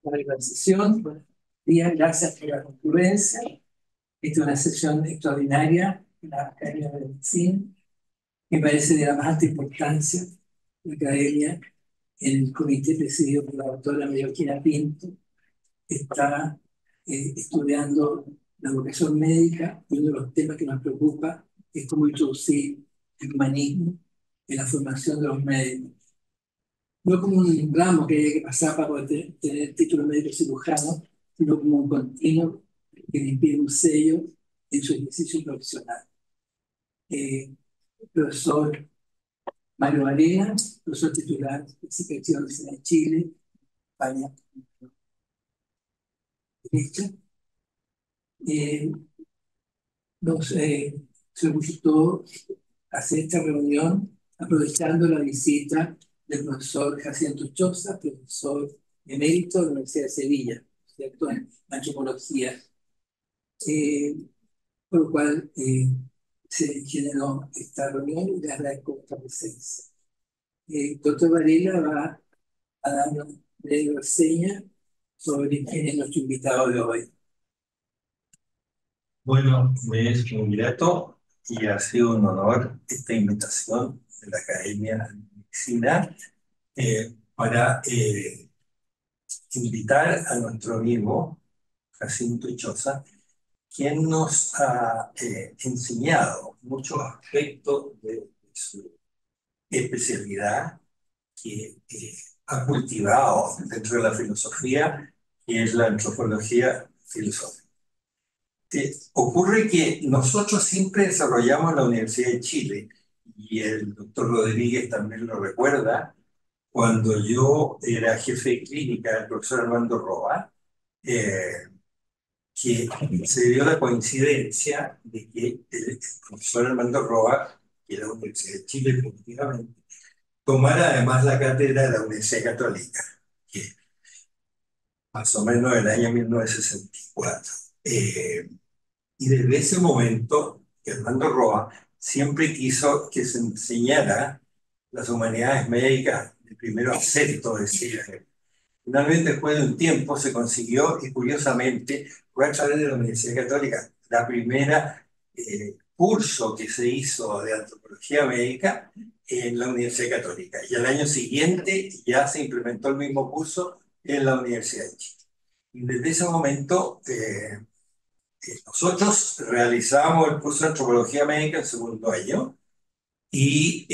La sesión. Buenos días, gracias por la concurrencia. Esta es una sesión extraordinaria en la Academia de Medicina, que me parece de la más alta importancia. La Academia, en el comité presidido por la doctora María Pinto, está estudiando la vocación médica, y uno de los temas que nos preocupa es cómo introducir el humanismo en la formación de los médicos. No como un ramo que hay que pasar para poder tener el título de médico cirujano, sino como un continuo que le impide un sello en su ejercicio profesional. El profesor Mario Varela, profesor titular de Psiquiatría de la Universidad de Chile, España, derecha, eh, se gustó hacer esta reunión aprovechando la visita del profesor Jacinto Choza, profesor emérito de la Universidad de Sevilla, ¿cierto? En antropología, eh, por lo cual se generó esta reunión y le agradezco esta presencia. Doctor Varela va a dar una breve reseña sobre quién es nuestro invitado de hoy. Bueno, me es muy grato y ha sido un honor esta invitación de la Academia de Medicina para invitar a nuestro amigo Jacinto Choza, quien nos ha enseñado muchos aspectos de su especialidad que ha cultivado dentro de la filosofía, que es la antropología filosófica. Ocurre que nosotros siempre desarrollamos en la Universidad de Chile, y el doctor Rodríguez también lo recuerda, cuando yo era jefe de clínica del profesor Armando Roa, eh, que se dio la coincidencia de que el profesor Armando Roa, que era de la Universidad de Chile, efectivamente, tomara además la cátedra de la Universidad Católica, que más o menos en el año 1964. Y desde ese momento, Hernando Roa siempre quiso que se enseñara las humanidades médicas de primero acepto, decía él. Finalmente, después de un tiempo, se consiguió, y curiosamente, fue a través de la Universidad Católica, la primera curso que se hizo de antropología médica en la Universidad Católica. Y al año siguiente ya se implementó el mismo curso en la Universidad de Chile. Y desde ese momento, nosotros realizábamos el curso de antropología médica en segundo año y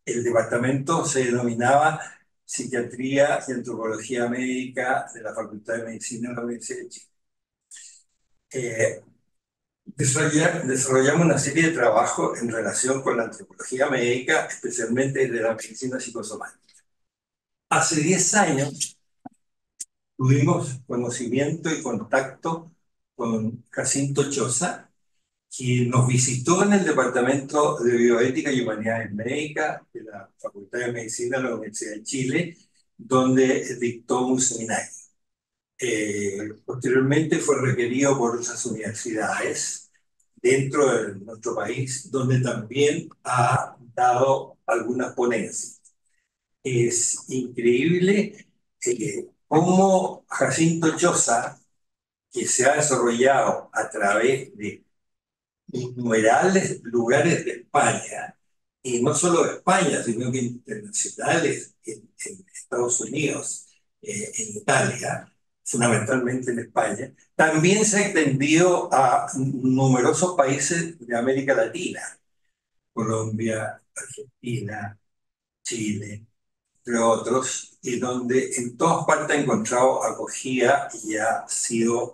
el departamento se denominaba Psiquiatría y Antropología Médica de la Facultad de Medicina de la Universidad de Chile. Eh, Desarrollamos una serie de trabajos en relación con la antropología médica, especialmente de la medicina psicosomática. Hace 10 años tuvimos conocimiento y contacto con Jacinto Choza, quien nos visitó en el Departamento de Bioética y Humanidades Médicas de la Facultad de Medicina de la Universidad de Chile, donde dictó un seminario. Posteriormente fue requerido por otras universidades dentro de nuestro país, donde también ha dado algunas ponencias. Es increíble cómo Jacinto Choza, que se ha desarrollado a través de innumerables lugares de España, y no solo de España, sino que internacionales en Estados Unidos, en Italia, fundamentalmente en España, también se ha extendido a numerosos países de América Latina, Colombia, Argentina, Chile, entre otros, y donde en todas partes ha encontrado acogida y ha sido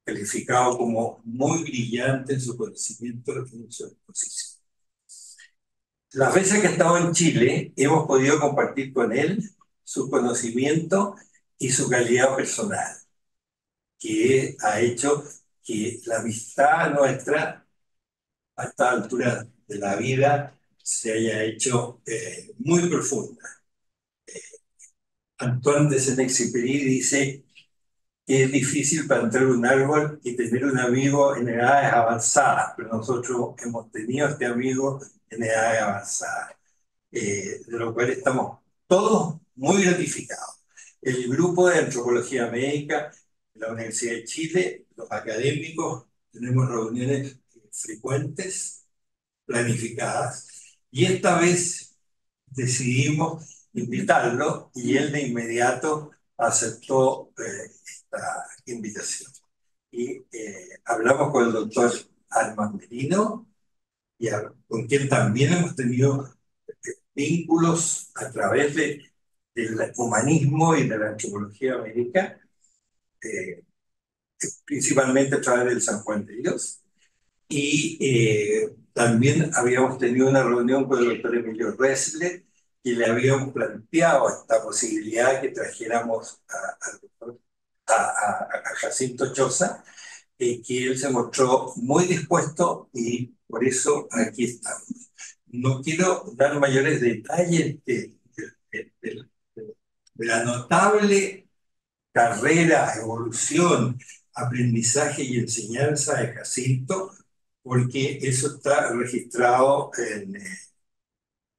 calificado como muy brillante en su conocimiento de su exposición. Las veces que he estado en Chile, hemos podido compartir con él su conocimiento y su calidad personal, que ha hecho que la amistad nuestra, a esta altura de la vida, se haya hecho muy profunda. Antoine de Saint-Exupéry dice que es difícil plantar un árbol y tener un amigo en edades avanzadas, pero nosotros hemos tenido este amigo en edades avanzadas, de lo cual estamos todos muy gratificados. el grupo de antropología médica de la Universidad de Chile, los académicos, tenemos reuniones frecuentes, planificadas, y esta vez decidimos invitarlo y él de inmediato aceptó esta invitación. Y hablamos con el doctor Alman Merino, con quien también hemos tenido vínculos a través del humanismo y de la antropología médica, eh, principalmente a través del San Juan de Dios. Y también habíamos tenido una reunión con el doctor Emilio Ressler y le habíamos planteado esta posibilidad de que trajéramos a Jacinto Choza, que él se mostró muy dispuesto y por eso aquí estamos. No quiero dar mayores detalles de la notable carrera, evolución, aprendizaje y enseñanza de Jacinto, porque eso está registrado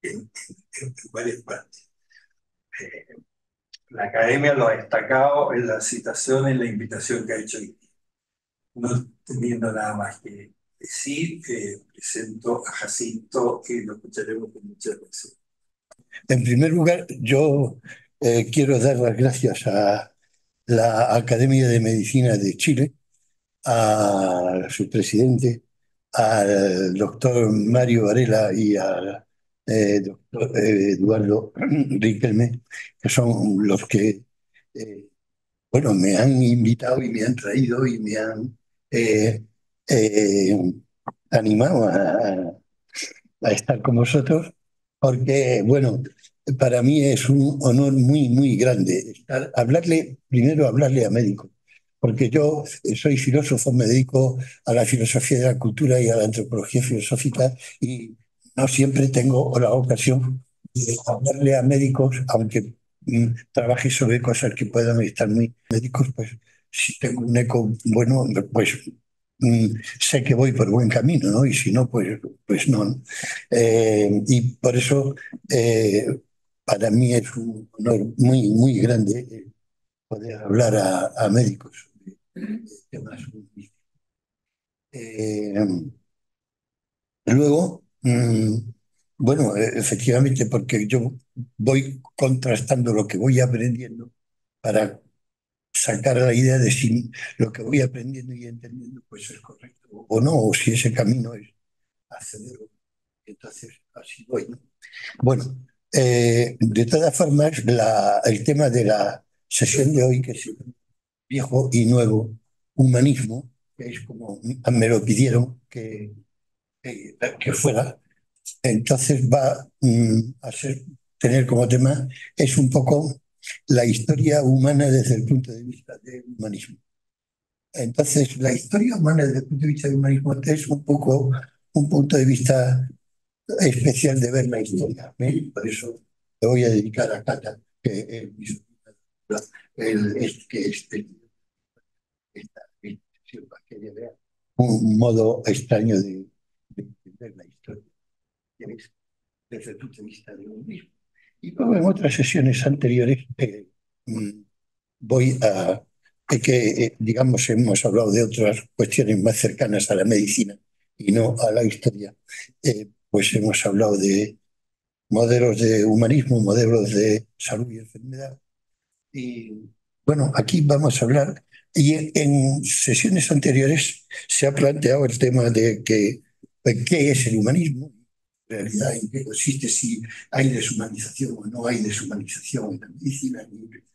en varias partes. La academia lo ha destacado en la citación, en la invitación que ha hecho hoy. No teniendo nada más que decir, presento a Jacinto y lo escucharemos con mucha atención. En primer lugar, yo quiero dar las gracias a la Academia de Medicina de Chile, a su presidente, al doctor Mario Varela y al doctor Eduardo Riquelme, que son los que bueno, me han invitado y me han traído y me han eh, eh, animado a estar con vosotros, porque, bueno, para mí es un honor muy, muy grande primero hablarle a médicos, porque yo soy filósofo, me dedico a la filosofía de la cultura y a la antropología filosófica y no siempre tengo la ocasión de hablarle a médicos, aunque trabaje sobre cosas que puedan estar muy médicos, pues si tengo un eco bueno, pues sé que voy por buen camino, ¿no? Y si no, pues no, ¿no? Y por eso para mí es un honor muy, muy grande poder hablar a médicos sobre temas muy difíciles. Luego, bueno, efectivamente, porque yo voy contrastando lo que voy aprendiendo para sacar la idea de si lo que voy aprendiendo y entendiendo pues es correcto o no, o si ese camino es acceder. Entonces, así voy, ¿no? Bueno, de todas formas, el tema de la sesión de hoy, que es viejo y nuevo humanismo, que es como me lo pidieron que fuera, entonces va tener como tema, es un poco la historia humana desde el punto de vista del humanismo. Entonces, la historia humana desde el punto de vista del humanismo es un poco un punto de vista especial de ver la historia. Por eso te voy a dedicar a Cata, que es mi sobrina, esta expresión, para que ella vea un modo extraño de ver la historia, ya ves, desde el punto de vista de uno mismo. Y luego en otras sesiones anteriores mm, voy a digamos, hemos hablado de otras cuestiones más cercanas a la medicina y no a la historia, pues hemos hablado de modelos de humanismo, modelos de salud y enfermedad. Y bueno, aquí vamos a hablar, y en sesiones anteriores se ha planteado el tema de qué es el humanismo, en realidad, en qué consiste, si hay deshumanización o no hay deshumanización en la medicina,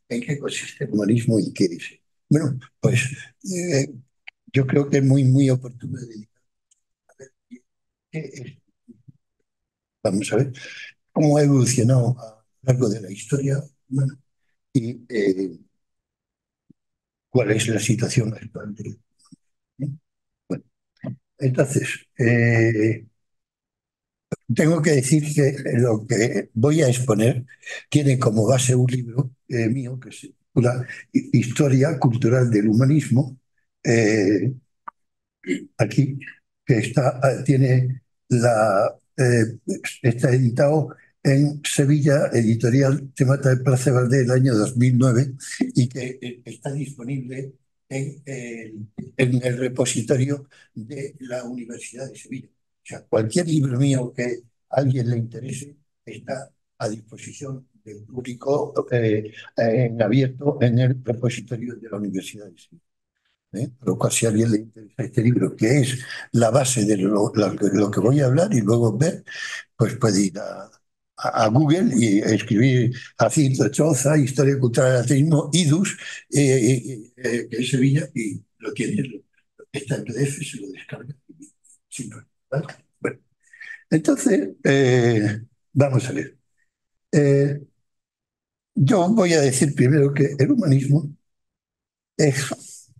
en qué consiste el humanismo y qué es. Bueno, pues eh, yo creo que es muy, muy oportuno dedicar a ver qué es. Vamos a ver cómo ha evolucionado a lo largo de la historia humana y cuál es la situación actual ¿eh? Bueno, entonces, tengo que decir que lo que voy a exponer tiene como base un libro mío que se titula Historia Cultural del Humanismo, eh, aquí, que está editado en Sevilla, editorial Temata de Plaza Valdés del año 2009, y que está disponible en el repositorio de la Universidad de Sevilla. O sea, cualquier libro mío que a alguien le interese está a disposición del público en abierto en el repositorio de la Universidad de Sevilla. Por lo cual, si a alguien le interesa este libro, que es la base de lo que voy a hablar y luego ver, pues puede ir a Google y escribir Jacinto Choza, Historia Cultural del Ateísmo, IDUS, que es Sevilla, y lo tiene, está en PDF, se lo descarga sin problema, ¿vale? Bueno, entonces, vamos a ver. Yo voy a decir primero que el humanismo es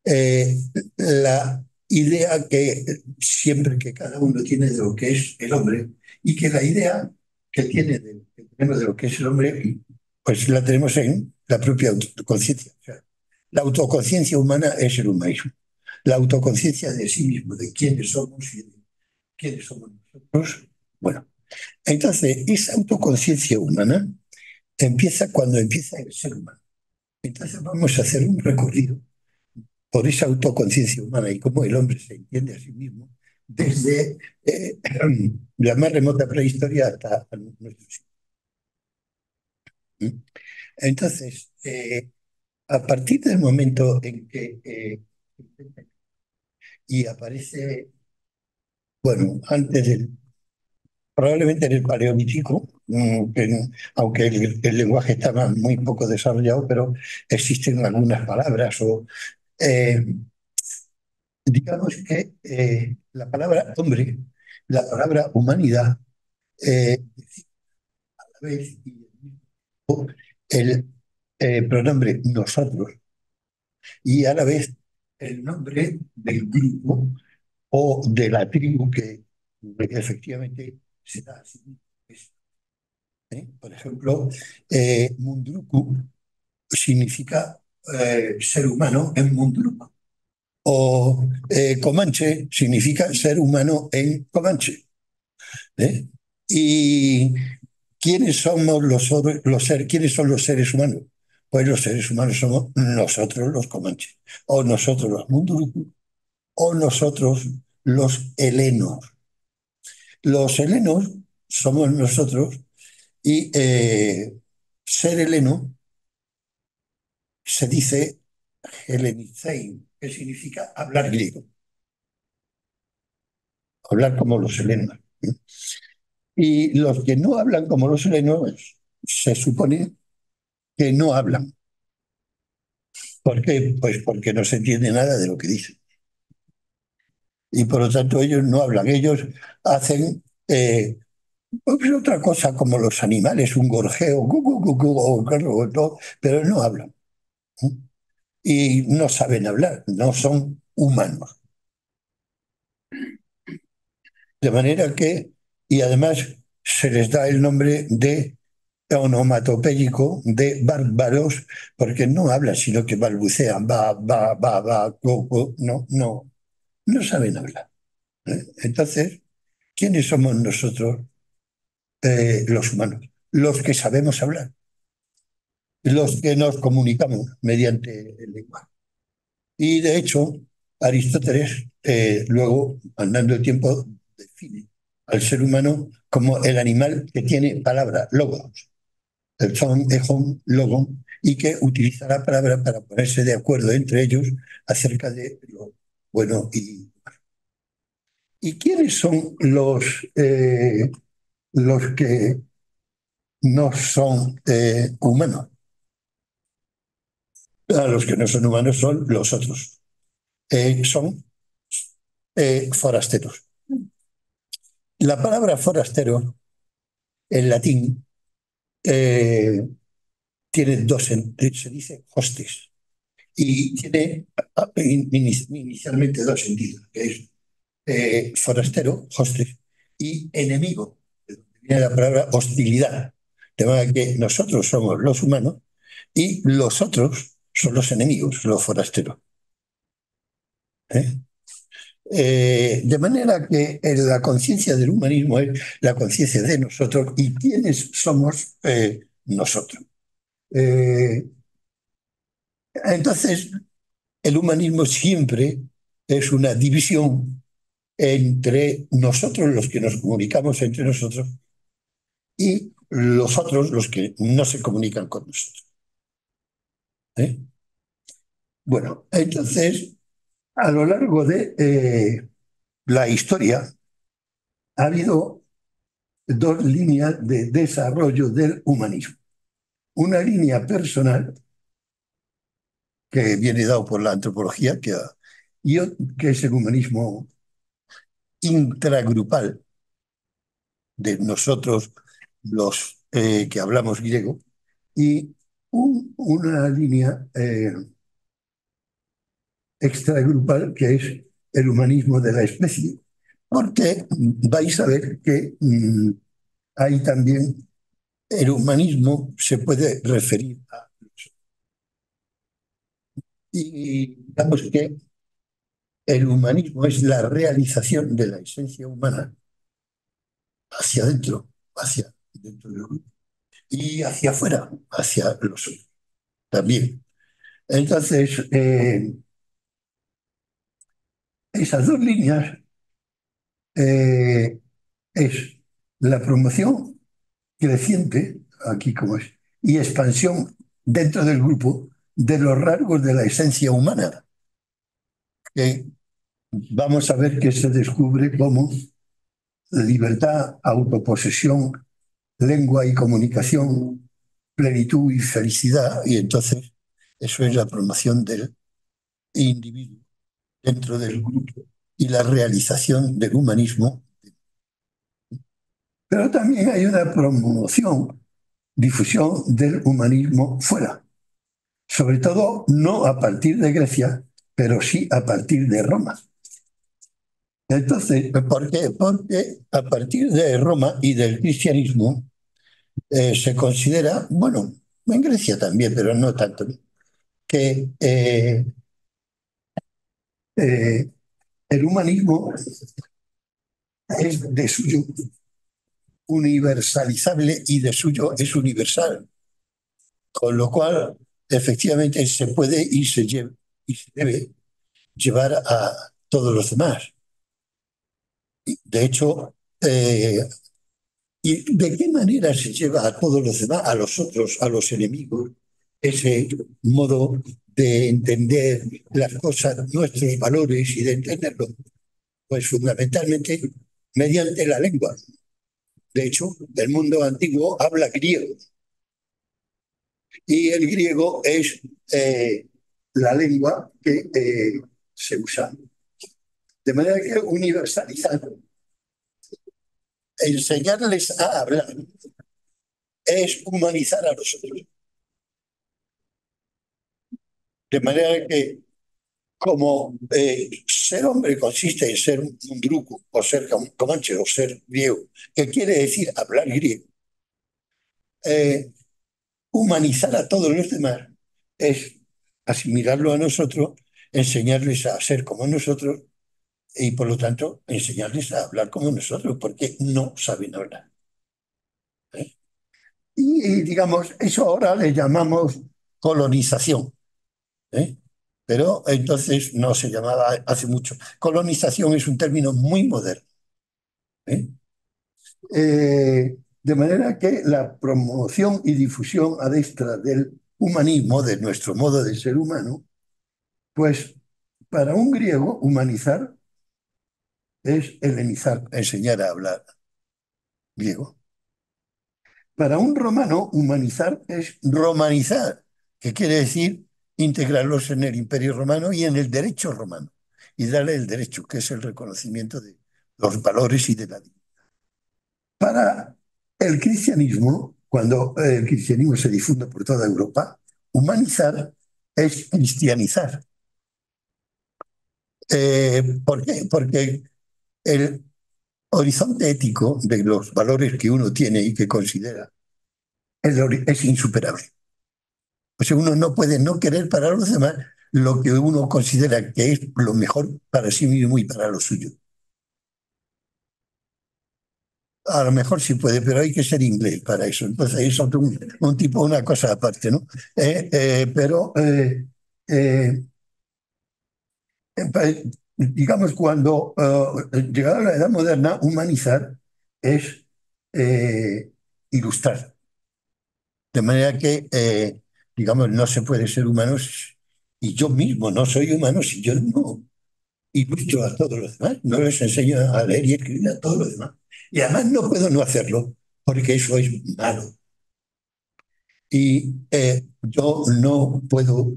eh, la idea que siempre que cada uno tiene de lo que es el hombre, y que la idea que tenemos de lo que es el hombre, pues la tenemos en la propia autoconciencia. O sea, la autoconciencia humana es el humanismo. La autoconciencia de sí mismo, de quiénes somos y de quiénes somos nosotros. Bueno, entonces esa autoconciencia humana empieza cuando empieza el ser humano. Entonces vamos a hacer un recorrido por esa autoconciencia humana y cómo el hombre se entiende a sí mismo desde la más remota prehistoria hasta nuestros días. Entonces, a partir del momento en que y aparece, bueno, probablemente en el Paleolítico, aunque el lenguaje estaba muy poco desarrollado, pero existen algunas palabras eh, digamos que la palabra hombre, la palabra humanidad, a la vez y el pronombre nosotros, y a la vez el nombre del grupo o de la tribu que efectivamente se da así. Por ejemplo, Munduruku significa ser humano en Munduruku. O Comanche significa ser humano en Comanche. ¿Eh? ¿Y quiénes somos quiénes son los seres humanos? Pues los seres humanos somos nosotros los Comanches, o nosotros los Munduruku, o nosotros los helenos. Los helenos somos nosotros y ser heleno se dice helenizein, que significa hablar griego, hablar como los helenos. Y los que no hablan como los helenos se supone que no hablan. ¿Por qué? Pues porque no se entiende nada de lo que dicen. Y por lo tanto ellos no hablan. Ellos hacen pues otra cosa como los animales, un gorjeo, pero no hablan. Y no saben hablar, no son humanos. De manera que, y además se les da el nombre de onomatopéyico de bárbaros, porque no hablan, sino que balbucean, no saben hablar. Entonces, ¿quiénes somos nosotros, los humanos? Los que sabemos hablar, los que nos comunicamos mediante el lenguaje. Y de hecho, Aristóteles, luego, andando el tiempo, define al ser humano como el animal que tiene palabra, logos, el son, ejón, logon, y que utiliza la palabra para ponerse de acuerdo entre ellos acerca de lo bueno y malo. ¿Y quiénes son los que no son humanos? Los que no son humanos son los otros. Son forasteros. La palabra forastero en latín tiene se dice hostis, y tiene inicialmente dos sentidos, que es forastero, hostis, y enemigo, de donde viene la palabra hostilidad. De manera que nosotros somos los humanos y los otros son los enemigos, los forasteros. ¿Eh? De manera que la conciencia del humanismo es la conciencia de nosotros y quiénes somos nosotros. Entonces, el humanismo siempre es una división entre nosotros, los que nos comunicamos entre nosotros, y los otros, los que no se comunican con nosotros. ¿Eh? Bueno, entonces, a lo largo de la historia ha habido dos líneas de desarrollo del humanismo. Una línea personal, que viene dado por la antropología, que es el humanismo intragrupal de nosotros, los que hablamos griego, y una línea extragrupal que es el humanismo de la especie, porque vais a ver que hay también el humanismo se puede referir a... Y digamos que el humanismo es la realización de la esencia humana hacia adentro, hacia dentro del grupo, y hacia afuera, hacia los otros también. Entonces, esas dos líneas es la promoción creciente, aquí como es, y expansión dentro del grupo de los rasgos de la esencia humana, que vamos a ver que se descubre como libertad, autoposesión, lengua y comunicación, plenitud y felicidad, y entonces eso es la promoción del individuo dentro del grupo y la realización del humanismo. Pero también hay una promoción, difusión del humanismo fuera, sobre todo no a partir de Grecia, pero sí a partir de Roma. Entonces, ¿por qué? Porque a partir de Roma y del cristianismo se considera, bueno, en Grecia también, pero no tanto, que el humanismo es de suyo universalizable y de suyo es universal, con lo cual efectivamente se puede y se debe llevar a todos los demás. De hecho, ¿y de qué manera se lleva a todos los demás, a los otros, a los enemigos, ese modo de entender las cosas, nuestros valores y de entenderlos? Pues fundamentalmente mediante la lengua. De hecho, el mundo antiguo habla griego y el griego es la lengua que se usa. De manera que universalizar, enseñarles a hablar, es humanizar a los otros. De manera que, como ser hombre consiste en ser un druco, o ser comanche, o ser griego, que quiere decir hablar griego, humanizar a todos los demás es asimilarlo a nosotros, enseñarles a ser como nosotros y, por lo tanto, enseñarles a hablar como nosotros, porque no saben hablar. Y, digamos, eso ahora le llamamos colonización. ¿Eh? Pero entonces no se llamaba hace mucho. Colonización es un término muy moderno. ¿Eh? De manera que la promoción y difusión a destra del humanismo, de nuestro modo de ser humano, pues para un griego humanizar es helenizar, enseñar a hablar griego. Para un romano humanizar es romanizar, que quiere decir integrarlos en el Imperio Romano y en el derecho romano, y darle el derecho, que es el reconocimiento de los valores y de la dignidad. Para el cristianismo, cuando el cristianismo se difunde por toda Europa, humanizar es cristianizar. ¿Por qué? Porque el horizonte ético de los valores que uno tiene y que considera es insuperable. O sea, uno no puede no querer para los demás lo que uno considera que es lo mejor para sí mismo y para los suyos. A lo mejor sí puede, pero hay que ser inglés para eso. Entonces es un tipo, una cosa aparte, ¿no? Pero eh, digamos, cuando llegada a la edad moderna, humanizar es ilustrar. De manera que, digamos, no se puede ser humano y yo mismo no soy humano si yo no ilustro a todos los demás, no les enseño a leer y escribir a todos los demás. Y además no puedo no hacerlo, porque eso es malo. Y yo no puedo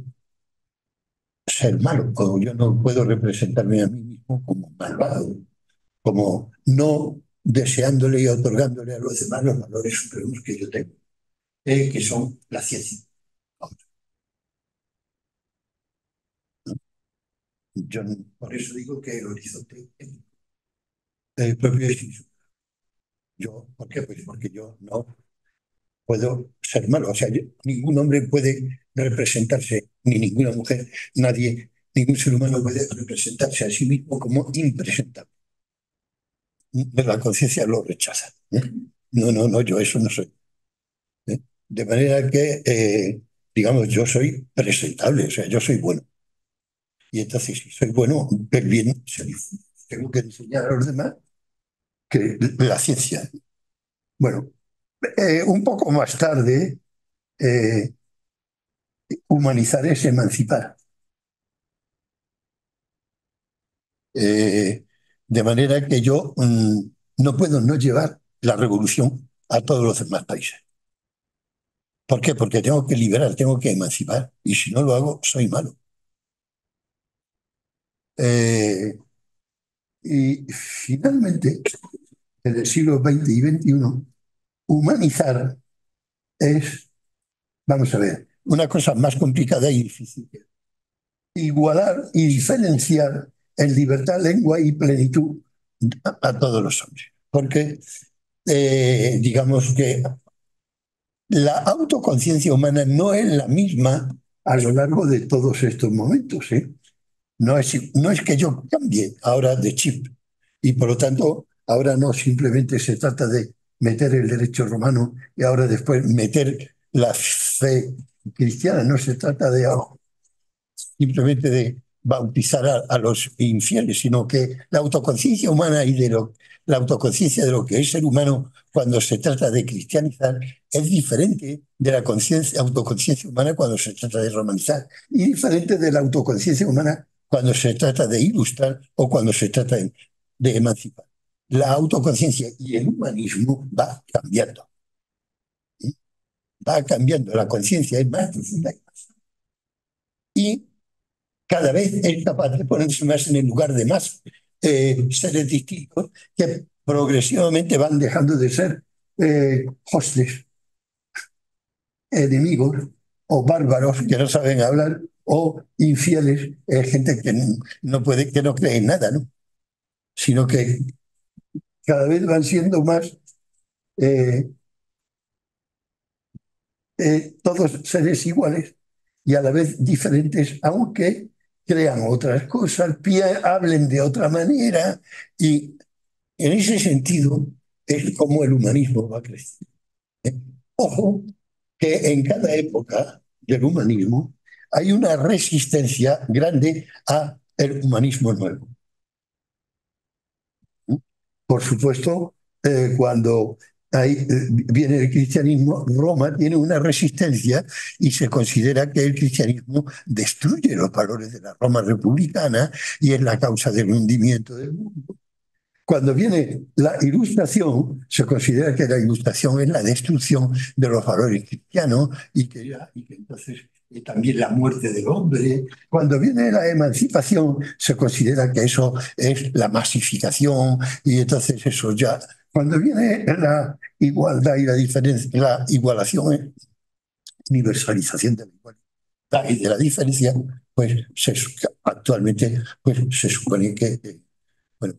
ser malo, o yo no puedo representarme a mí mismo como malvado, como no deseándole y otorgándole a los demás los valores supremos que yo tengo, que son la ciencia. Yo por eso digo que el horizonte propio es insuperable. ¿Por qué? Pues porque yo no puedo ser malo. O sea, ningún hombre puede representarse, ni ninguna mujer, nadie, ningún ser humano puede representarse a sí mismo como impresentable. La conciencia lo rechaza. ¿Eh? No, no, no, yo eso no soy. ¿Eh? De manera que, digamos, yo soy presentable, o sea, yo soy bueno. Y entonces, si soy bueno, pues bien, tengo que enseñar a los demás que la ciencia. Bueno, un poco más tarde, eh, humanizar es emancipar. Eh, de manera que yo no puedo no llevar la revolución a todos los demás países. ¿Por qué? Porque tengo que liberar, tengo que emancipar. Y si no lo hago, soy malo. Eh, y finalmente, en el siglo XX y XXI, humanizar es, vamos a ver, una cosa más complicada y difícil. Igualar y diferenciar en libertad, lengua y plenitud a todos los hombres. Porque digamos que la autoconciencia humana no es la misma a lo largo de todos estos momentos. ¿Eh? No es que yo cambie ahora de chip y por lo tanto ahora no simplemente se trata de meter el derecho romano y ahora después meter la fe cristiana, no se trata de simplemente de bautizar a los infieles, sino que la autoconciencia humana y la autoconciencia de lo que es ser humano cuando se trata de cristianizar es diferente de la autoconciencia humana cuando se trata de romanizar y diferente de la autoconciencia humana cuando se trata de ilustrar o cuando se trata de emancipar. La autoconciencia y el humanismo va cambiando. ¿Sí? Va cambiando. La conciencia es más profunda y cada vez es capaz de ponerse más en el lugar de más seres distintos que progresivamente van dejando de ser hostes, enemigos o bárbaros que no saben hablar o infieles, gente que no puede, que no cree en nada, ¿no? Sino que cada vez van siendo más eh, todos seres iguales y a la vez diferentes, aunque crean otras cosas, hablen de otra manera y en ese sentido es como el humanismo va creciendo. Ojo que en cada época del humanismo hay una resistencia grande a el humanismo nuevo. Por supuesto, cuando viene el cristianismo, Roma tiene una resistencia y se considera que el cristianismo destruye los valores de la Roma republicana y es la causa del hundimiento del mundo. Cuando viene la ilustración, se considera que la ilustración es la destrucción de los valores cristianos y que entonces también la muerte del hombre. Cuando viene la emancipación, se considera que eso es la masificación y entonces eso ya. Cuando viene la igualdad y la diferencia, la igualación es universalización de la igualdad y de la diferencia, pues actualmente pues, se supone que bueno,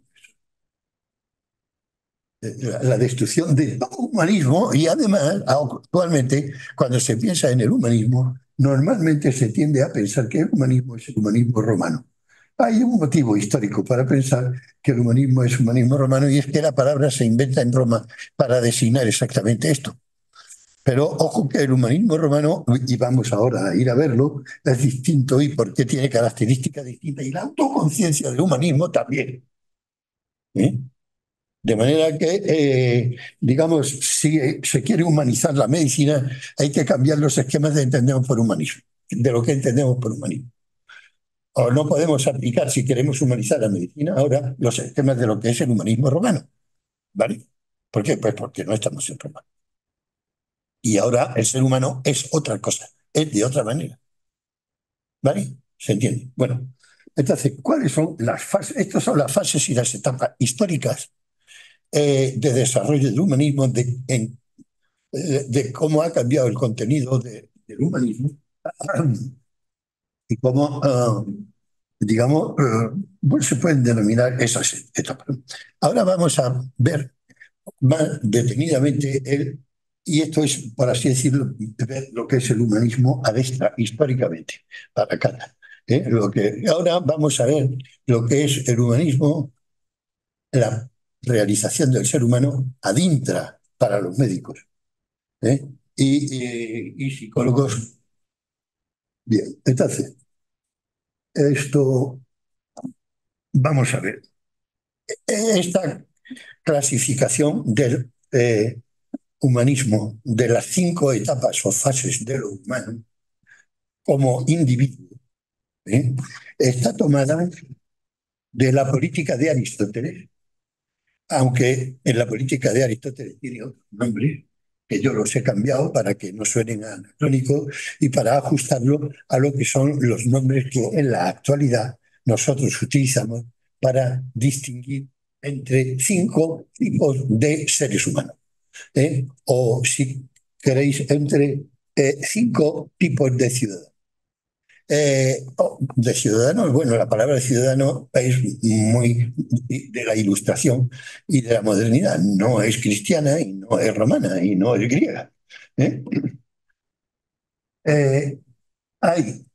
la destrucción del humanismo y además actualmente cuando se piensa en el humanismo normalmente se tiende a pensar que el humanismo es el humanismo romano. Hay un motivo histórico para pensar que el humanismo es humanismo romano y es que la palabra se inventa en Roma para designar exactamente esto. Pero ojo que el humanismo romano, y vamos ahora a ir a verlo, es distinto y porque tiene características distintas y la autoconciencia del humanismo también. ¿Eh? De manera que, digamos, si se quiere humanizar la medicina, hay que cambiar los esquemas de entendemos por humanismo, de lo que entendemos por humanismo. O no podemos aplicar, si queremos humanizar la medicina, ahora los esquemas de lo que es el humanismo romano. ¿Vale? ¿Por qué? Pues porque no estamos en Roma. Y ahora el ser humano es otra cosa, es de otra manera. ¿Vale? ¿Se entiende? Bueno, entonces, ¿cuáles son las fases? Estas son las fases y las etapas históricas de desarrollo del humanismo, de cómo ha cambiado el contenido del humanismo y cómo, digamos, pues se pueden denominar esas etapas. Ahora vamos a ver más detenidamente y esto es, por así decirlo, ver lo que es el humanismo adestra históricamente para cada. Ahora vamos a ver lo que es el humanismo, la realización del ser humano ad intra para los médicos, ¿eh? y psicólogos. Bien, entonces, esto, vamos a ver. Esta clasificación del humanismo, de las 5 etapas o fases de lo humano como individuo, ¿eh? Está tomada de la política de Aristóteles, aunque en la política de Aristóteles tiene otro nombre, que yo los he cambiado para que no suenen anacrónicos y para ajustarlo a lo que son los nombres que en la actualidad nosotros utilizamos para distinguir entre 5 tipos de seres humanos. O si queréis, entre 5 tipos de ciudadanos. De ciudadanos, bueno, la palabra ciudadano es muy de la Ilustración y de la modernidad. No es cristiana y no es romana y no es griega. ¿Eh? Hay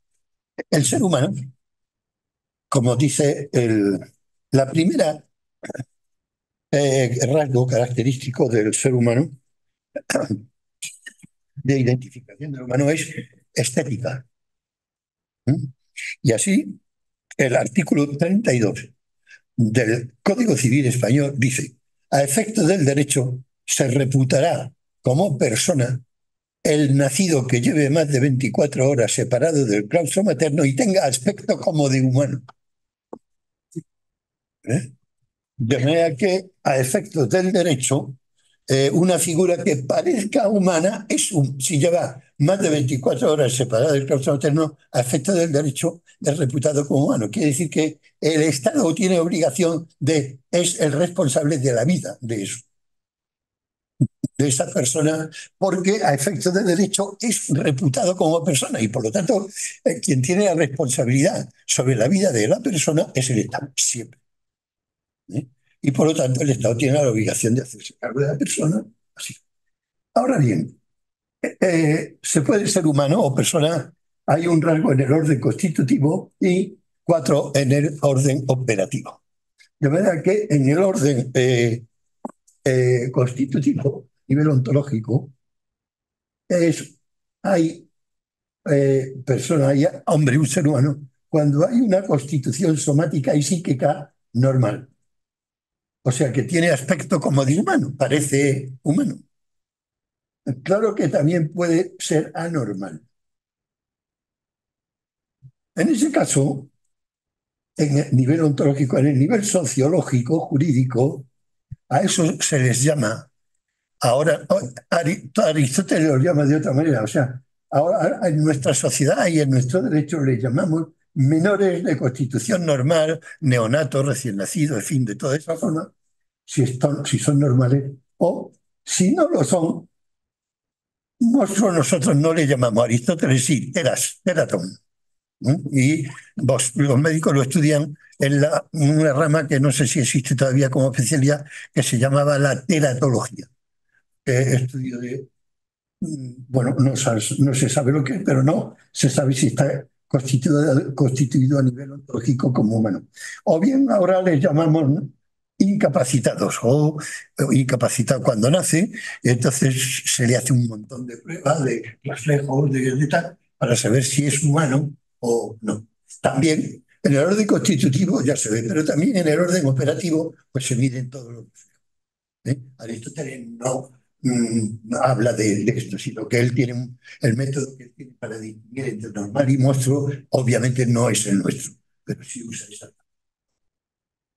el ser humano, como dice la primera rasgo característico del ser humano, de identificación del humano, es estética. ¿Eh? Y así, el artículo 32 del Código Civil Español dice: a efectos del derecho se reputará como persona el nacido que lleve más de 24 horas separado del claustro materno y tenga aspecto como de humano. ¿Eh? De manera que, a efectos del derecho, una figura que parezca humana si lleva más de 24 horas separada del claustro materno, a efectos del derecho es reputado como humano. Quiere decir que el Estado tiene obligación es el responsable de la vida de esa persona, porque a efectos del derecho es reputado como persona y por lo tanto quien tiene la responsabilidad sobre la vida de la persona es el Estado, siempre. ¿Eh? Y por lo tanto el Estado tiene la obligación de hacerse cargo de la persona. Así. Ahora bien, se puede ser humano o persona, hay un rasgo en el orden constitutivo y 4 en el orden operativo. De manera que en el orden constitutivo, nivel ontológico, hay persona, hay hombre, un ser humano, cuando hay una constitución somática y psíquica normal. O sea, que tiene aspecto como de humano, parece humano. Claro que también puede ser anormal. En ese caso, en el nivel ontológico, en el nivel sociológico, jurídico, a eso se les llama, ahora, Aristóteles lo llama de otra manera, o sea, ahora en nuestra sociedad y en nuestro derecho les llamamos menores de constitución normal, neonatos, recién nacidos, en fin, de toda esa forma, si son normales, o si no lo son, nosotros no le llamamos Aristóteles, sí, teratón. Y los médicos lo estudian en una rama que no sé si existe todavía como especialidad, que se llamaba la teratología, que es estudio de bueno, no se sabe lo que es, pero no se sabe si está constituido a nivel ontológico como humano. O bien ahora les llamamos incapacitados o incapacitado cuando nace, entonces se le hace un montón de pruebas, de reflejos, de tal, para saber si es humano o no. También en el orden constitutivo ya se ve, pero también en el orden operativo pues se miden todos los Aristóteles no habla de esto, sino que él tiene el método que él tiene para distinguir entre normal y monstruo, obviamente no es el nuestro, pero sí usa esa.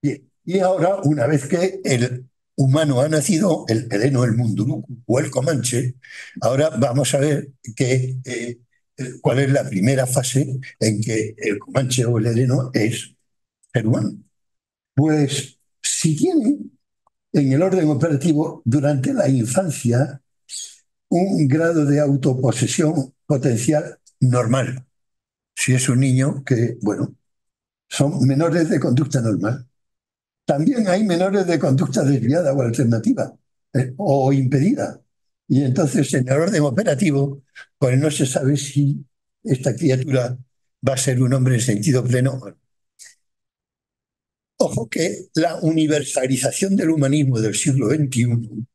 Bien, y ahora, una vez que el humano ha nacido, el heleno, el munduruku o el comanche, ahora vamos a ver cuál es la primera fase en que el comanche o el heleno es ser humano. Pues si tiene en el orden operativo durante la infancia un grado de autoposesión potencial normal. Si es un niño que, bueno, son menores de conducta normal. También hay menores de conducta desviada o alternativa o impedida. Y entonces en el orden operativo, pues no se sabe si esta criatura va a ser un hombre en sentido pleno. Ojo que la universalización del humanismo del siglo XXI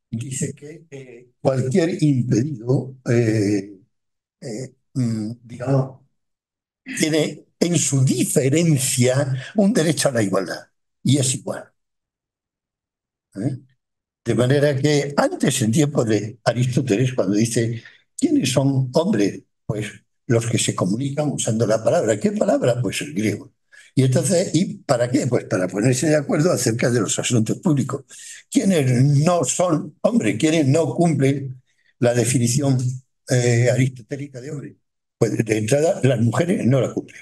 dice que cualquier impedido, digamos, tiene en su diferencia un derecho a la igualdad y es igual. ¿eh? De manera que antes, en tiempo de Aristóteles, cuando dice ¿quiénes son hombres? Pues los que se comunican usando la palabra. ¿Qué palabra? Pues el griego. Y entonces, ¿y para qué? Pues para ponerse de acuerdo acerca de los asuntos públicos. ¿Quiénes no son hombres? ¿Quiénes no cumplen la definición aristotélica de hombre? Pues de entrada, las mujeres no la cumplen.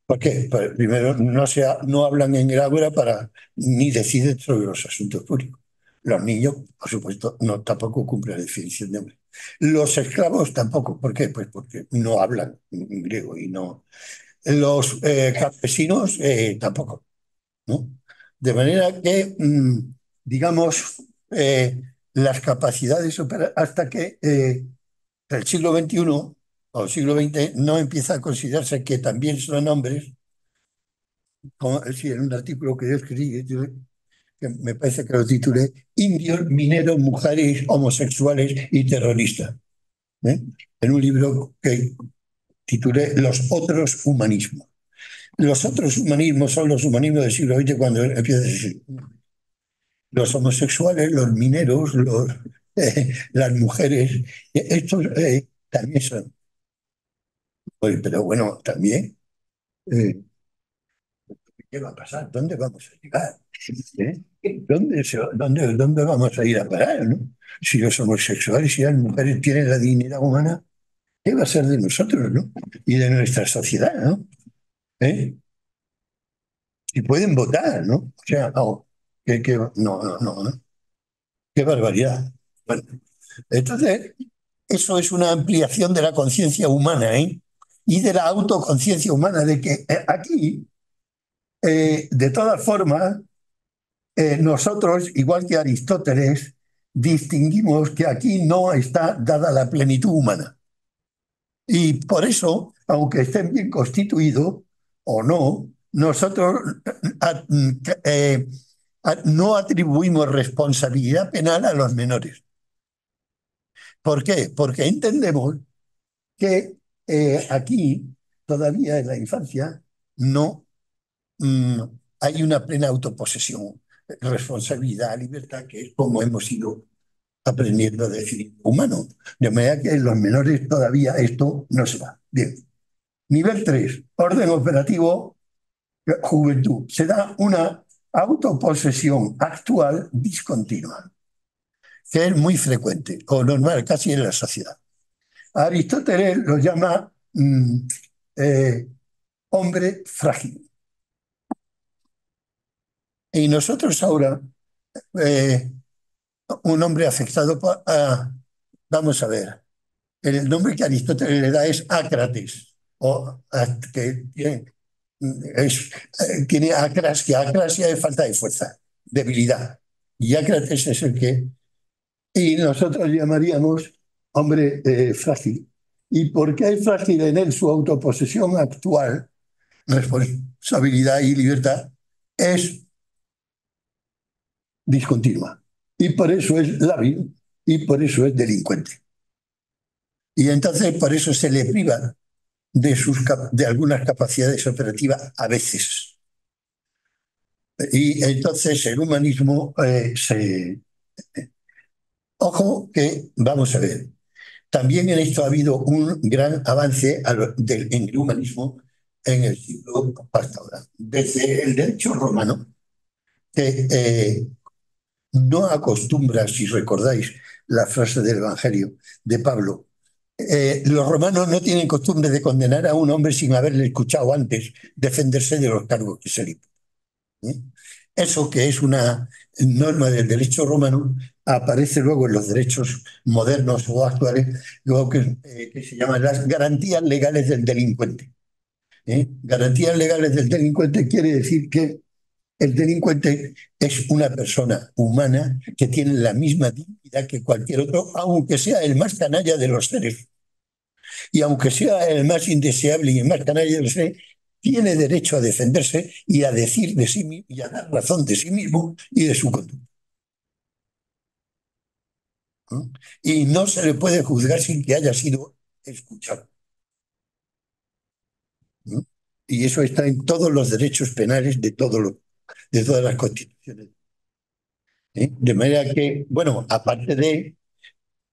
¿Por qué? Pues primero, no hablan en el ágora ni deciden sobre los asuntos públicos. Los niños, por supuesto, no, tampoco cumplen la definición de hombre. Los esclavos tampoco. ¿Por qué? Pues porque no hablan en griego y no. Los campesinos tampoco, ¿no? De manera que, digamos, las capacidades hasta que el siglo XXI o el siglo XX no empieza a considerarse que también son hombres, sí, en un artículo que yo escribí, que me parece que lo titulé Indios, mineros, mujeres, homosexuales y terroristas. ¿eh? En un libro que titulé Los otros humanismos. Los otros humanismos son los humanismos del siglo XX cuando empieza a decir los homosexuales, los mineros, las mujeres, estos también son. Pues, pero bueno, también, ¿qué va a pasar? ¿Dónde vamos a llegar? ¿Dónde vamos a ir a parar? ¿no? Si los homosexuales y las mujeres tienen la dignidad humana, ¿qué va a ser de nosotros, ¿no? Y de nuestra sociedad, ¿no? ¿Eh? Y pueden votar, ¿no? O sea, no. Qué barbaridad. Bueno, entonces, eso es una ampliación de la conciencia humana, ¿eh? Y de la autoconciencia humana, de que aquí, de todas formas, nosotros, igual que Aristóteles, distinguimos que aquí no está dada la plenitud humana. Y por eso, aunque estén bien constituidos o no, nosotros eh, no atribuimos responsabilidad penal a los menores. ¿Por qué? Porque entendemos que aquí, todavía en la infancia, no hay una plena autoposesión, responsabilidad, libertad, que es como hemos ido aprendiendo a definir humano. De manera que en los menores todavía esto no se da. Bien. Nivel 3, orden operativo, juventud. Se da una autoposesión actual discontinua, que es muy frecuente o normal casi en la sociedad. Aristóteles lo llama hombre frágil. Y nosotros ahora, eh, un hombre afectado por... vamos a ver, el nombre que Aristóteles le da es Ácrates, que tiene acrasia. Acrasia es falta de fuerza, debilidad. Y Ácrates es el que y nosotros llamaríamos hombre frágil. ¿Y por qué hay frágil en él? Su autoposesión actual, responsabilidad y libertad, es discontinua. Y por eso es lábil y por eso es delincuente. Y entonces por eso se le priva de algunas capacidades operativas a veces. Y entonces el humanismo Ojo que, vamos a ver, también en esto ha habido un gran avance en el humanismo en el siglo hasta ahora. Desde el derecho romano, que no acostumbra, si recordáis la frase del Evangelio de Pablo, los romanos no tienen costumbre de condenar a un hombre sin haberle escuchado antes defenderse de los cargos que se le imponen. ¿Eh? Eso, que es una norma del derecho romano, aparece luego en los derechos modernos o actuales, luego que se llaman las garantías legales del delincuente. Garantías legales del delincuente quiere decir que el delincuente es una persona humana que tiene la misma dignidad que cualquier otro, aunque sea el más canalla de los seres. Y aunque sea el más indeseable y el más canalla de los seres, tiene derecho a defenderse y a decir de sí mismo y a dar razón de sí mismo y de su conducta. ¿No? Y no se le puede juzgar sin que haya sido escuchado. ¿No? Y eso está en todos los derechos penales de todas las constituciones. De manera que, bueno, aparte de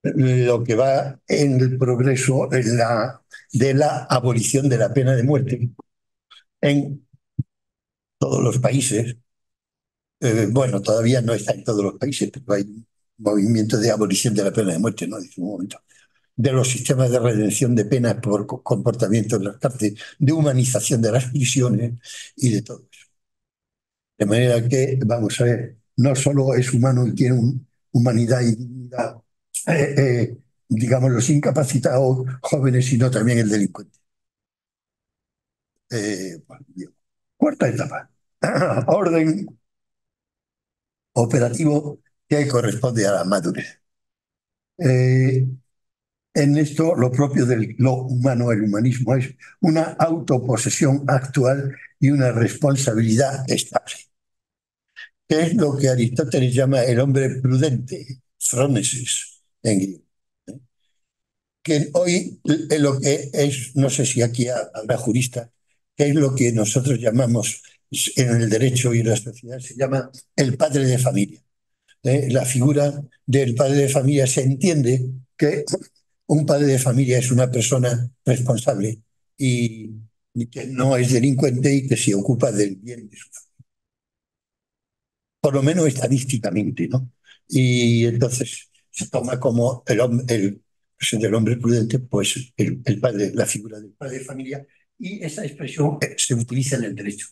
lo que va en el progreso de la abolición de la pena de muerte en todos los países. Bueno, todavía no está en todos los países, pero hay un movimiento de abolición de la pena de muerte, ¿no? En su momento. De los sistemas de redención de penas por comportamiento en las cárceles, de humanización de las prisiones y de todo eso. De manera que, vamos a ver, no solo es humano y tiene humanidad y dignidad, digamos, los incapacitados jóvenes, sino también el delincuente. Bueno, cuarta etapa. Orden operativo que corresponde a la madurez. Eh, en esto, lo propio de lo humano, el humanismo, es una autoposesión actual y una responsabilidad estable, que es lo que Aristóteles llama el hombre prudente, phronesis, en griego. Que hoy lo que es, no sé si aquí habrá jurista, que es lo que nosotros llamamos en el derecho y en la sociedad, se llama el padre de familia. La figura del padre de familia, se entiende que un padre de familia es una persona responsable y, y que no es delincuente y que se ocupa del bien de su familia, por lo menos estadísticamente, ¿no? Y entonces se toma como del hombre prudente, pues el padre, la figura del padre de familia, y esa expresión se utiliza en el derecho.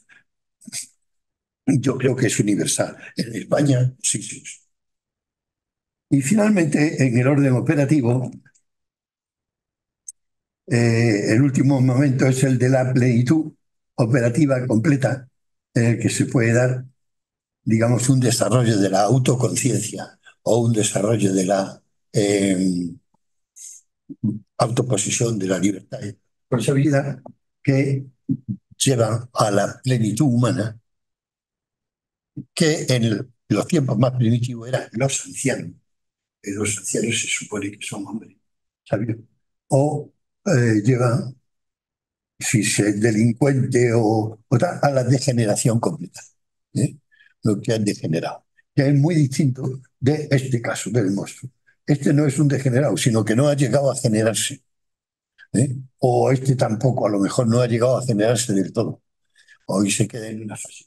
Yo creo que es universal. En España, sí, sí. Y finalmente, en el orden operativo, el último momento es el de la plenitud operativa completa, en el que se puede dar, digamos, un desarrollo de la autoconciencia o un desarrollo de la autoposición de la libertad y responsabilidad que llevan a la plenitud humana, que en los tiempos más primitivos eran los ancianos. Los ancianos se supone que son hombres, ¿sabes? O llevan, si es delincuente o tal, a la degeneración completa, ¿eh? Lo que han degenerado, que es muy distinto de este caso del monstruo. Este no es un degenerado, sino que no ha llegado a generarse, ¿eh? O este tampoco, a lo mejor no ha llegado a generarse del todo, hoy se queda en una fase.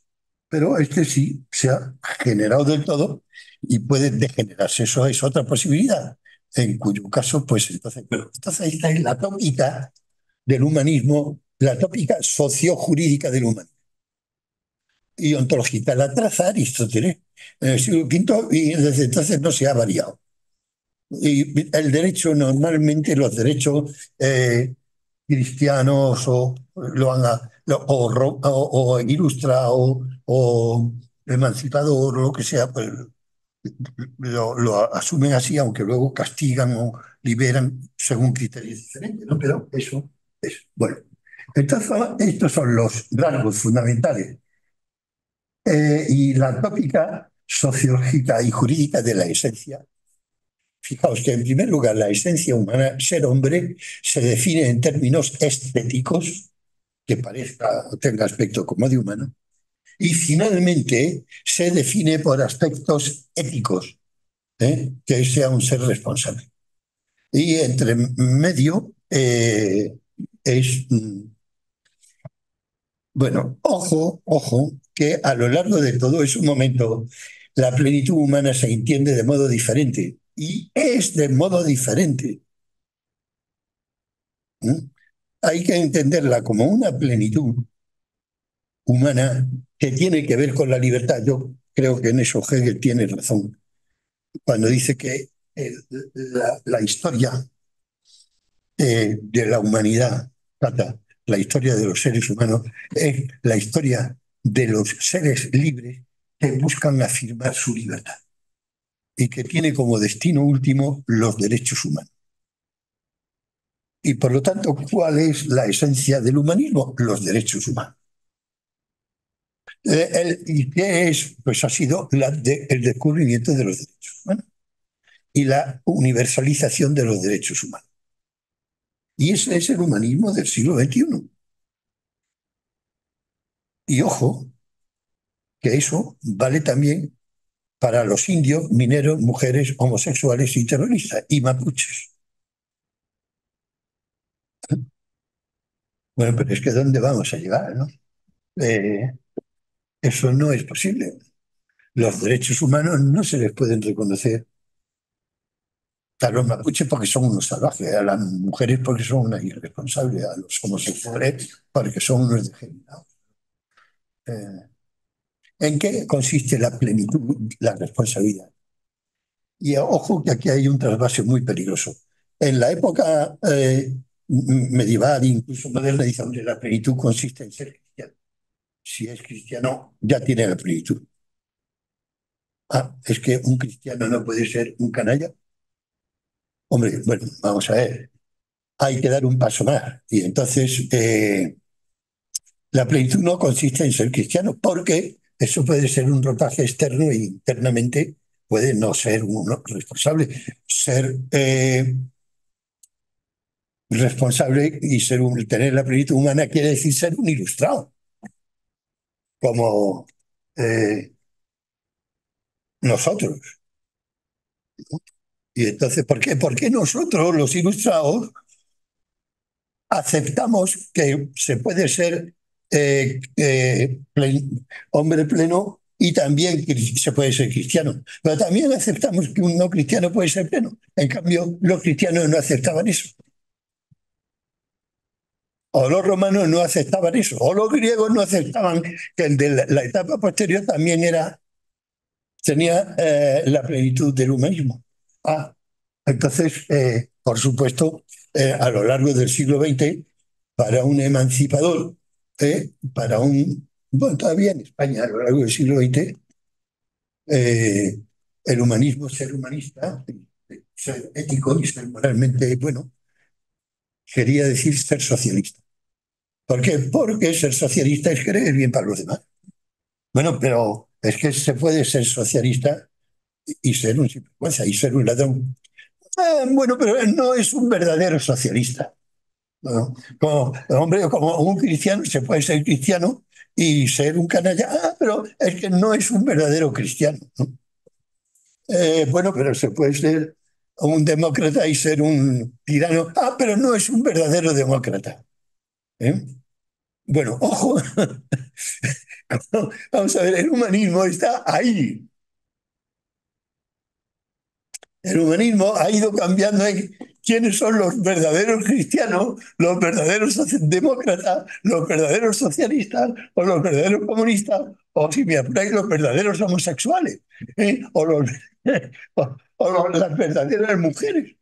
Pero este sí se ha generado del todo y puede degenerarse. Eso es otra posibilidad, en cuyo caso, pues entonces, pero entonces esta es la tópica del humanismo, la tópica sociojurídica del humanismo y ontológica. La traza Aristóteles en el siglo V y desde entonces no se ha variado. Y el derecho, normalmente los derechos cristianos lo han, o ilustra o emancipador o lo que sea, pues lo asumen así, aunque luego castigan o liberan según criterios diferentes, ¿no? Pero eso es. Bueno, entonces estos son los rasgos fundamentales y la tópica sociológica y jurídica de la esencia. Fijaos que en primer lugar la esencia humana, ser hombre, se define en términos estéticos, que parezca o tenga aspecto como de humano, y finalmente se define por aspectos éticos, que sea un ser responsable. Y entre medio es, bueno, ojo, que a lo largo de todo ese momento la plenitud humana se entiende de modo diferente y es de modo diferente. ¿Mm? Hay que entenderla como una plenitud humana que tiene que ver con la libertad. Yo creo que en eso Hegel tiene razón cuando dice que la historia de la humanidad, Tata, la historia de los seres humanos, es la historia de los seres libres que buscan afirmar su libertad y que tiene como destino último los derechos humanos. Y por lo tanto, ¿cuál es la esencia del humanismo? Los derechos humanos. ¿Y qué es? Pues ha sido el descubrimiento de los derechos humanos y la universalización de los derechos humanos. Y ese es el humanismo del siglo XXI. Y ojo, que eso vale también para los indios, mineros, mujeres, homosexuales y terroristas, y mapuches. Bueno, pero es que ¿dónde vamos a llegar, no? Eh, Eso no es posible. Los derechos humanos no se les pueden reconocer a los mapuches porque son unos salvajes, a las mujeres porque son unas irresponsables, a los homosexuales porque son unos degenerados. Eh, ¿En qué consiste la plenitud, la responsabilidad? Y ojo que aquí hay un trasvase muy peligroso. En la época medieval, incluso moderna, dice, hombre, la plenitud consiste en ser cristiano. Si es cristiano, ya tiene la plenitud. Ah, es que un cristiano no puede ser un canalla. Hombre, bueno, vamos a ver. Hay que dar un paso más. Y entonces, la plenitud no consiste en ser cristiano, porque eso puede ser un ropaje externo e internamente puede no ser uno responsable. Ser responsable y tener la plenitud humana quiere decir ser un ilustrado, como eh, nosotros. Y entonces, ¿por qué? Porque nosotros, los ilustrados, aceptamos que se puede ser hombre pleno y también se puede ser cristiano. Pero también aceptamos que un no cristiano puede ser pleno. En cambio, los cristianos no aceptaban eso. O los romanos no aceptaban eso. O los griegos no aceptaban que el de la etapa posterior también tenía la plenitud del humanismo. Ah, entonces, por supuesto, a lo largo del siglo XX, para un emancipador, bueno, todavía en España, a lo largo del siglo XX, eh, el humanismo, ser humanista, ser ético y ser moralmente bueno, quería decir ser socialista. ¿Por qué? Porque ser socialista es querer el bien para los demás. Bueno, pero es que se puede ser socialista y ser un sinvergüenza y ser un ladrón. Bueno, pero él no es un verdadero socialista. ¿No? Como, hombre, como un cristiano se puede ser cristiano y ser un canalla. Pero es que no es un verdadero cristiano, ¿no? Bueno, pero se puede ser un demócrata y ser un tirano. Pero no es un verdadero demócrata. ¿Eh? Bueno, ojo. Vamos a ver, el humanismo está ahí. El humanismo ha ido cambiando en quiénes son los verdaderos cristianos, los verdaderos demócratas, los verdaderos socialistas o los verdaderos comunistas, o si me apuráis, los verdaderos homosexuales, las verdaderas mujeres.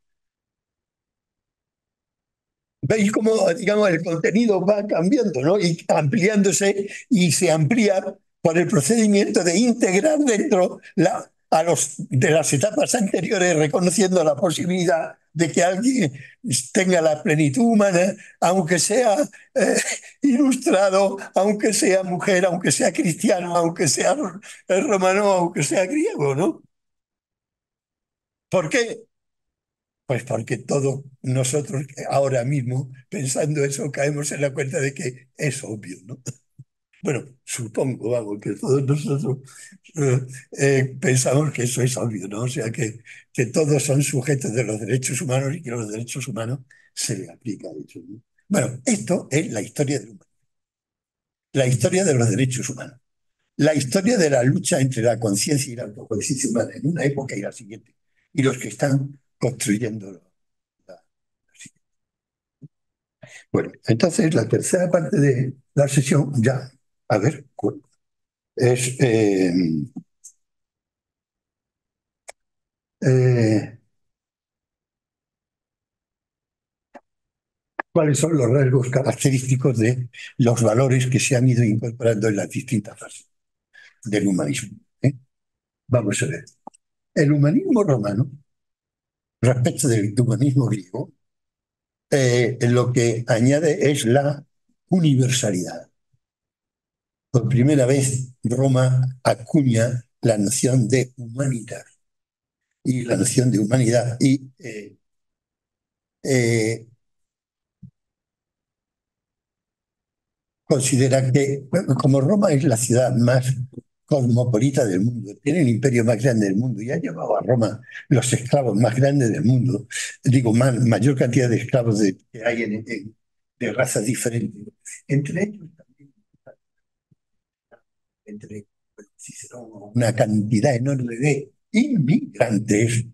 ¿Veis cómo, digamos, el contenido va cambiando, ¿no? Y ampliándose y se amplía por el procedimiento de integrar dentro a los de las etapas anteriores, reconociendo la posibilidad de que alguien tenga la plenitud humana, aunque sea eh, ilustrado, aunque sea mujer, aunque sea cristiano, aunque sea romano, aunque sea griego, ¿no? ¿Por qué? Pues porque todos nosotros ahora mismo, pensando eso, caemos en la cuenta de que es obvio, ¿no? Bueno, supongo, vamos, que todos nosotros eh, pensamos que eso es obvio, ¿no? O sea, que todos son sujetos de los derechos humanos y que los derechos humanos se le aplica eso, ¿no? Bueno, esto es la historia del humano, la historia de los derechos humanos, la historia de la lucha entre la conciencia y la autoconciencia humana en una época y la siguiente, y los que están construyendo la siguiente. Bueno, entonces la tercera parte de la sesión ya, a ver, es eh, cuáles son los rasgos característicos de los valores que se han ido incorporando en las distintas fases del humanismo. ¿Eh? Vamos a ver. El humanismo romano, respecto del humanismo griego, lo que añade es la universalidad. Por primera vez, Roma acuña la noción de humanidad y la noción de humanidad y eh, considera que, bueno, como Roma es la ciudad más cosmopolita del mundo, tiene el imperio más grande del mundo y ha llevado a Roma los esclavos más grandes del mundo, digo, mayor cantidad de esclavos que hay de razas diferentes, entre ellos también, entre una cantidad enorme de inmigrantes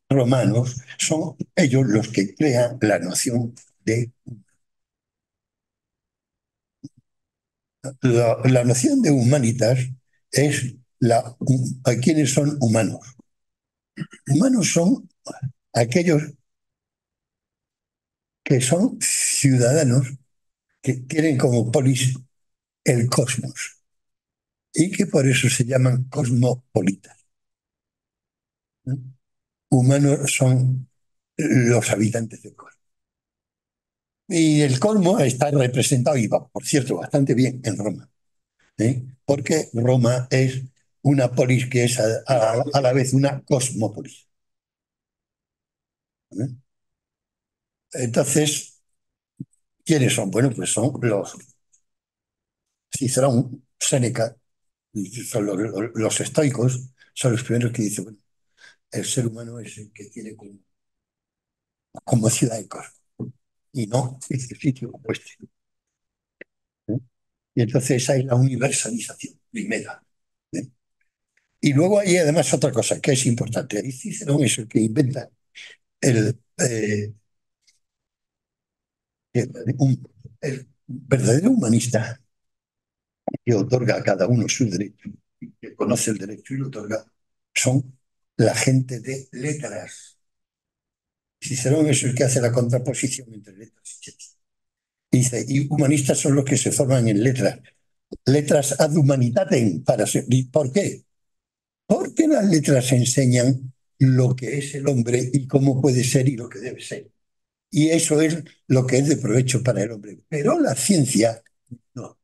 romanos, son ellos los que crean la noción de la noción de humanitas es a quienes son humanos. Humanos son aquellos que son ciudadanos que tienen como polis el cosmos y que por eso se llaman cosmopolitas, ¿no? Humanos son los habitantes del cosmos. Y el cosmos está representado, y por cierto, bastante bien en Roma, ¿eh? Porque Roma es una polis que es a la vez una cosmópolis, ¿eh? Entonces, ¿quiénes son? Bueno, pues son los Cicerón, Séneca, son los estoicos, son los primeros que dicen, bueno, el ser humano es el que tiene como ciudad de cosmos y no este sitio como este, ¿eh? Y entonces esa es la universalización primera, ¿eh? Y luego hay además otra cosa que es importante. Ahí Cicerón es el que inventa el, el verdadero humanista que otorga a cada uno su derecho, que conoce el derecho y lo otorga, son la gente de letras. Cicerón es el que hace la contraposición entre letras y ciencias. Dice, y humanistas son los que se forman en letras. Letras ad humanitatem. ¿Por qué? Porque las letras enseñan lo que es el hombre y cómo puede ser y lo que debe ser. Y eso es lo que es de provecho para el hombre. Pero la ciencia, no.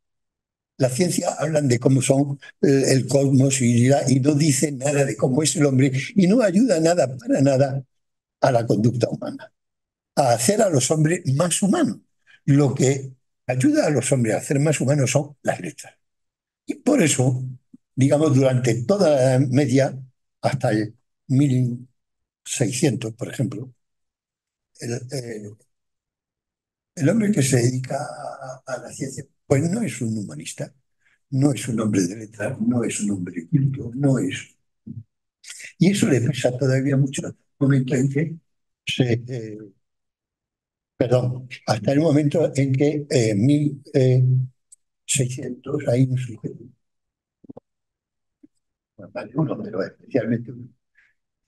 La ciencia hablan de cómo son el cosmos y no dicen nada de cómo es el hombre y no ayuda nada, para nada, a la conducta humana, a hacer a los hombres más humanos. Lo que ayuda a los hombres a hacer más humanos son las letras. Y por eso, digamos, durante toda la media, hasta el 1600, por ejemplo, el, eh, el hombre que se dedica a la ciencia, pues no es un humanista, no es un hombre de letras, no es un hombre culto, no es. Y eso le pesa todavía mucho hasta el momento en que perdón, hasta el momento en que 1600 hay un sujeto, bueno, vale, uno, pero especialmente uno.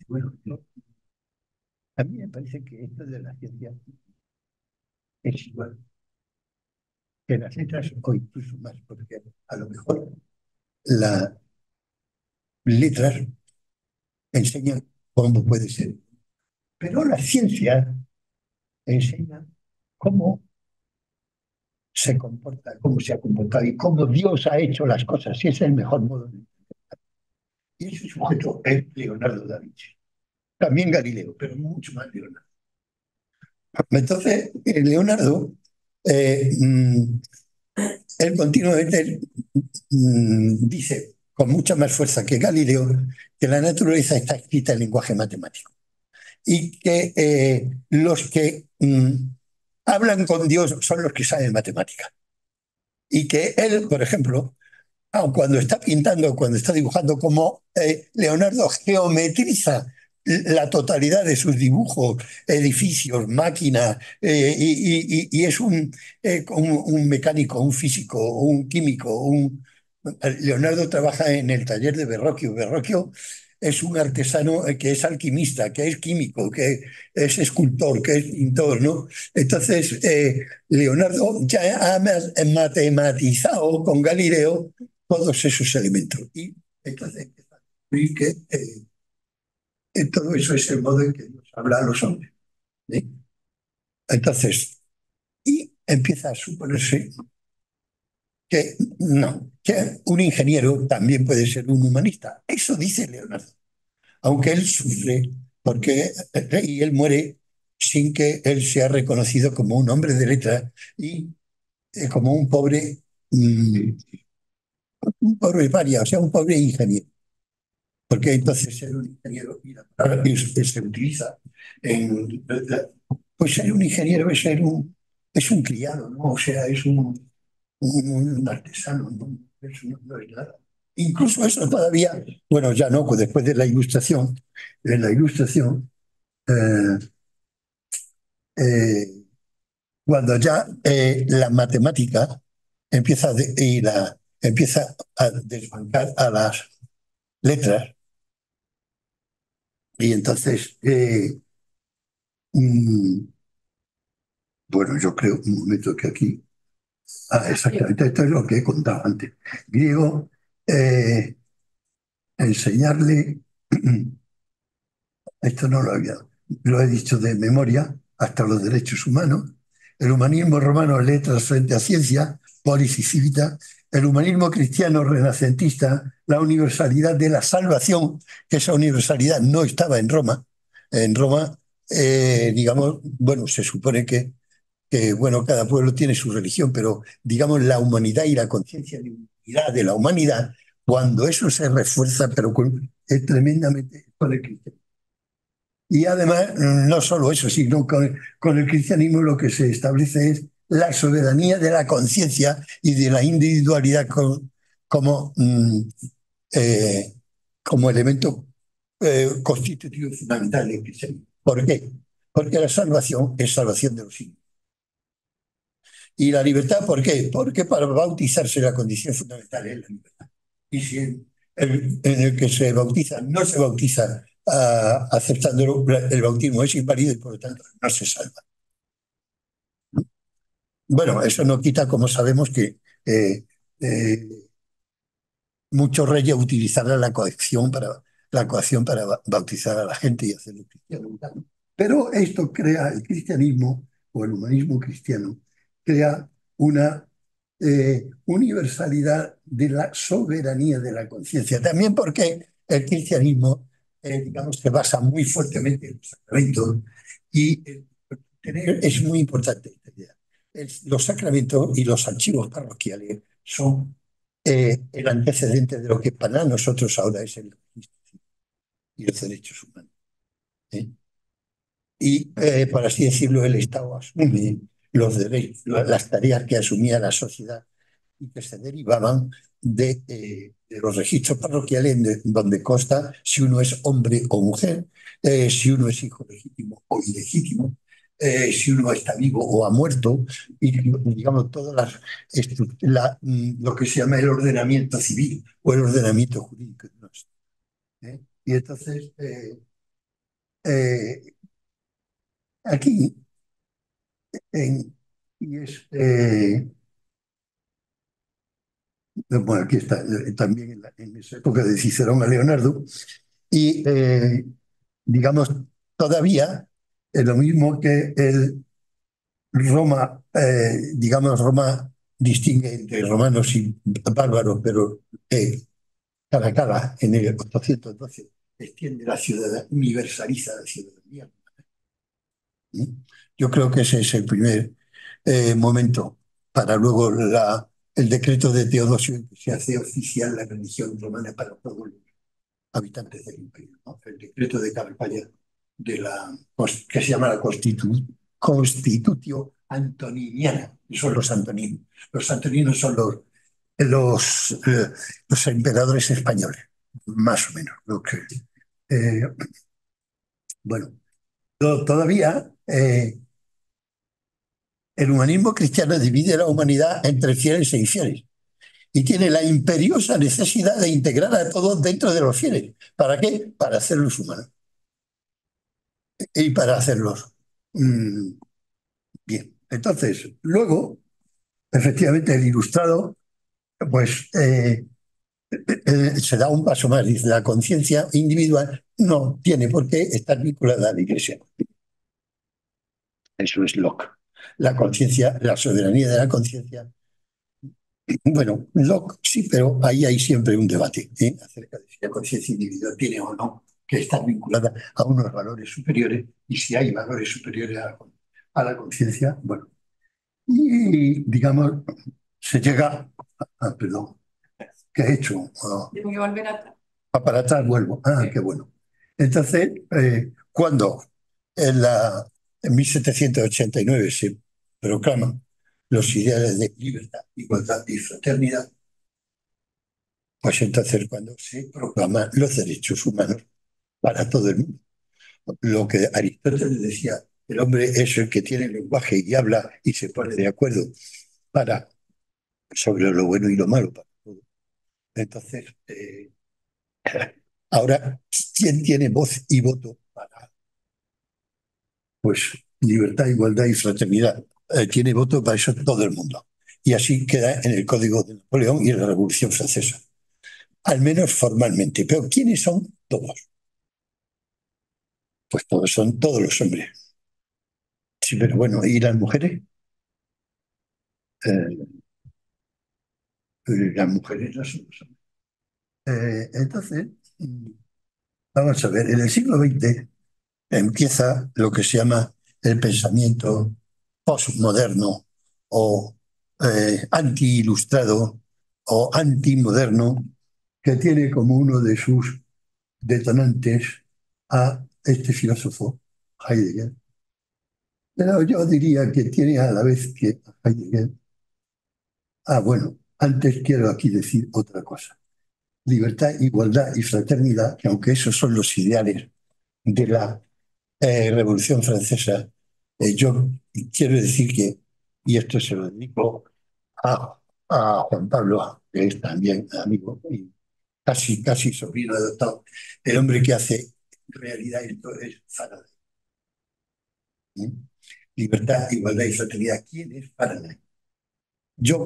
Bueno, a mí me parece que esto de la ciencia es igual que las letras o incluso más, porque a lo mejor las letras enseñan cómo puede ser. Pero la ciencia enseña cómo se comporta, cómo se ha comportado y cómo Dios ha hecho las cosas. Y ese es el mejor modo de... Y ese sujeto es Leonardo da Vinci. También Galileo, pero mucho más Leonardo. Entonces, Leonardo, eh, mm, él continuamente dice con mucha más fuerza que Galileo que la naturaleza está escrita en lenguaje matemático y que los que hablan con Dios son los que saben matemática. Y que él, por ejemplo, cuando está pintando, cuando está dibujando, como Leonardo geometriza la totalidad de sus dibujos, edificios, máquinas, y es un mecánico, un físico, un químico. Leonardo trabaja en el taller de Verrocchio. Verrocchio es un artesano que es alquimista, que es químico, que es escultor, que es pintor, ¿no? Entonces, Leonardo ya ha matematizado con Galileo todos esos elementos. Y entonces empieza a descubrir que todo eso es el modo en que Dios habla a los hombres. ¿Sí? Entonces, y empieza a suponerse que no, que un ingeniero también puede ser un humanista. Eso dice Leonardo, aunque él sufre porque y él muere sin que él sea reconocido como un hombre de letras y como un pobre paria, o sea, un pobre ingeniero. Porque entonces ser un ingeniero, y la palabra que se utiliza pues ser un ingeniero es un criado, ¿no? O sea, es un artesano, ¿no? Eso no es nada. Incluso eso todavía, bueno, ya no, pues después de la ilustración, en la ilustración, eh, eh, cuando ya la matemática empieza a desbancar a las letras, y entonces mm, bueno, yo creo, un momento que aquí. Exactamente, esto es lo que he contado antes. Griego, eh, enseñarle, esto no lo he dicho de memoria, hasta los derechos humanos, el humanismo romano, letras frente a ciencia, polis y civita, el humanismo cristiano renacentista, la universalidad de la salvación, que esa universalidad no estaba en Roma. En Roma, digamos, bueno, se supone que, bueno, cada pueblo tiene su religión, pero digamos la humanidad y la conciencia de unidad de la humanidad, cuando eso se refuerza, pero es tremendamente con el cristianismo. Y además, no solo eso, sino con el cristianismo lo que se establece es la soberanía de la conciencia y de la individualidad como, eh, como elemento constitutivo fundamental del cristianismo. ¿Por qué? Porque la salvación es salvación de los siglos. ¿Y la libertad por qué? Porque para bautizarse la condición fundamental es la libertad. Y si en el que se bautiza no se bautiza aceptando el bautismo es inválido y por lo tanto no se salva. Bueno, eso no quita, como sabemos, que eh, muchos reyes utilizarán la coacción para bautizar a la gente y hacerlo cristiano. Pero esto crea el cristianismo o el humanismo cristiano, crea una universalidad de la soberanía de la conciencia. También porque el cristianismo, digamos, se basa muy fuertemente en los sacramentos y es muy importante esta idea. Los sacramentos y los archivos parroquiales son el antecedente de lo que para nosotros ahora es el registro y los derechos humanos. ¿Eh? Y, por así decirlo, el Estado asume los derechos, las tareas que asumía la sociedad y que se derivaban de los registros parroquiales donde consta si uno es hombre o mujer, si uno es hijo legítimo o ilegítimo, si uno está vivo o ha muerto, y digamos todas lo que se llama el ordenamiento civil o el ordenamiento jurídico. ¿Eh? Y entonces, eh, aquí, y es, bueno, aquí está, también en esa época de Cicerón a Leonardo, Y, digamos, todavía es lo mismo que el Roma, digamos, Roma distingue entre romanos y bárbaros, pero Calatrava en el 812 extiende la ciudadanía, universaliza la ciudadanía. ¿Mm? Yo creo que ese es el primer momento para luego el decreto de Teodosio en que se hace oficial la religión romana para todos los habitantes del imperio, ¿no? El decreto de Carpalla que se llama la Constitutio Antoniniana, y son los antoninos. Los antoninos son los emperadores españoles, más o menos. Eh, bueno, todavía el humanismo cristiano divide la humanidad entre fieles e infieles y tiene la imperiosa necesidad de integrar a todos dentro de los fieles. ¿Para qué? Para hacerlos humanos y para hacerlos mm, bien. Entonces, luego, efectivamente, el ilustrado, pues se da un paso más. Dice, la conciencia individual no tiene por qué estar vinculada a la Iglesia. Eso es Locke. La conciencia, la soberanía de la conciencia. Bueno, Locke sí, pero ahí hay siempre un debate acerca de si la conciencia individual tiene o no que estar vinculada a unos valores superiores y si hay valores superiores a la conciencia. Bueno, y digamos, se llega, perdón, ¿qué he hecho? Tengo que volver atrás. Para atrás vuelvo. Qué bueno. Entonces, cuando en 1789 se proclaman los ideales de libertad, igualdad y fraternidad, pues entonces cuando se proclaman los derechos humanos para todo el mundo. Lo que Aristóteles decía, el hombre es el que tiene lenguaje y habla y se pone de acuerdo para, sobre lo bueno y lo malo para todo. Entonces, ahora, ¿quién tiene voz y voto para, pues, libertad, igualdad y fraternidad? Tiene voto para eso todo el mundo. Y así queda en el Código de Napoleón y en la Revolución Francesa. Al menos formalmente. Pero ¿quiénes son todos? Pues todos son todos los hombres. Sí, pero bueno, ¿y las mujeres? Eh, las mujeres no son los hombres. Entonces, vamos a ver, en el siglo XX empieza lo que se llama el pensamiento postmoderno o anti-ilustrado o antimoderno, que tiene como uno de sus detonantes a este filósofo, Heidegger. Pero yo diría que tiene a la vez que Heidegger. Bueno, antes quiero aquí decir otra cosa. Libertad, igualdad y fraternidad, que aunque esos son los ideales de la Revolución Francesa, yo quiero decir que, y esto se lo dedico a, a Juan Pablo, que es también amigo y casi sobrino adoptado, el hombre que hace realidad esto es Faraday. ¿Eh? Libertad, igualdad y fraternidad. ¿Quién es Faraday? Yo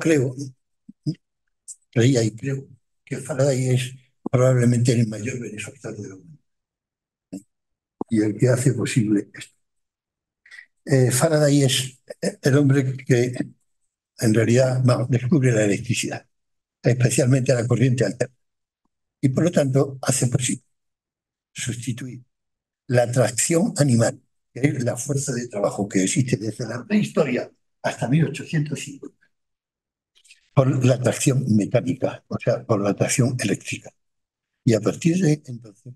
creía y creo que Faraday es probablemente el mayor benefactor de la humanidad y el que hace posible esto. Faraday es el hombre que en realidad descubre la electricidad, especialmente la corriente alterna, y por lo tanto hace posible sustituir la atracción animal, que es la fuerza de trabajo que existe desde la prehistoria hasta 1850, por la atracción mecánica, o sea, por la atracción eléctrica. Y a partir de entonces,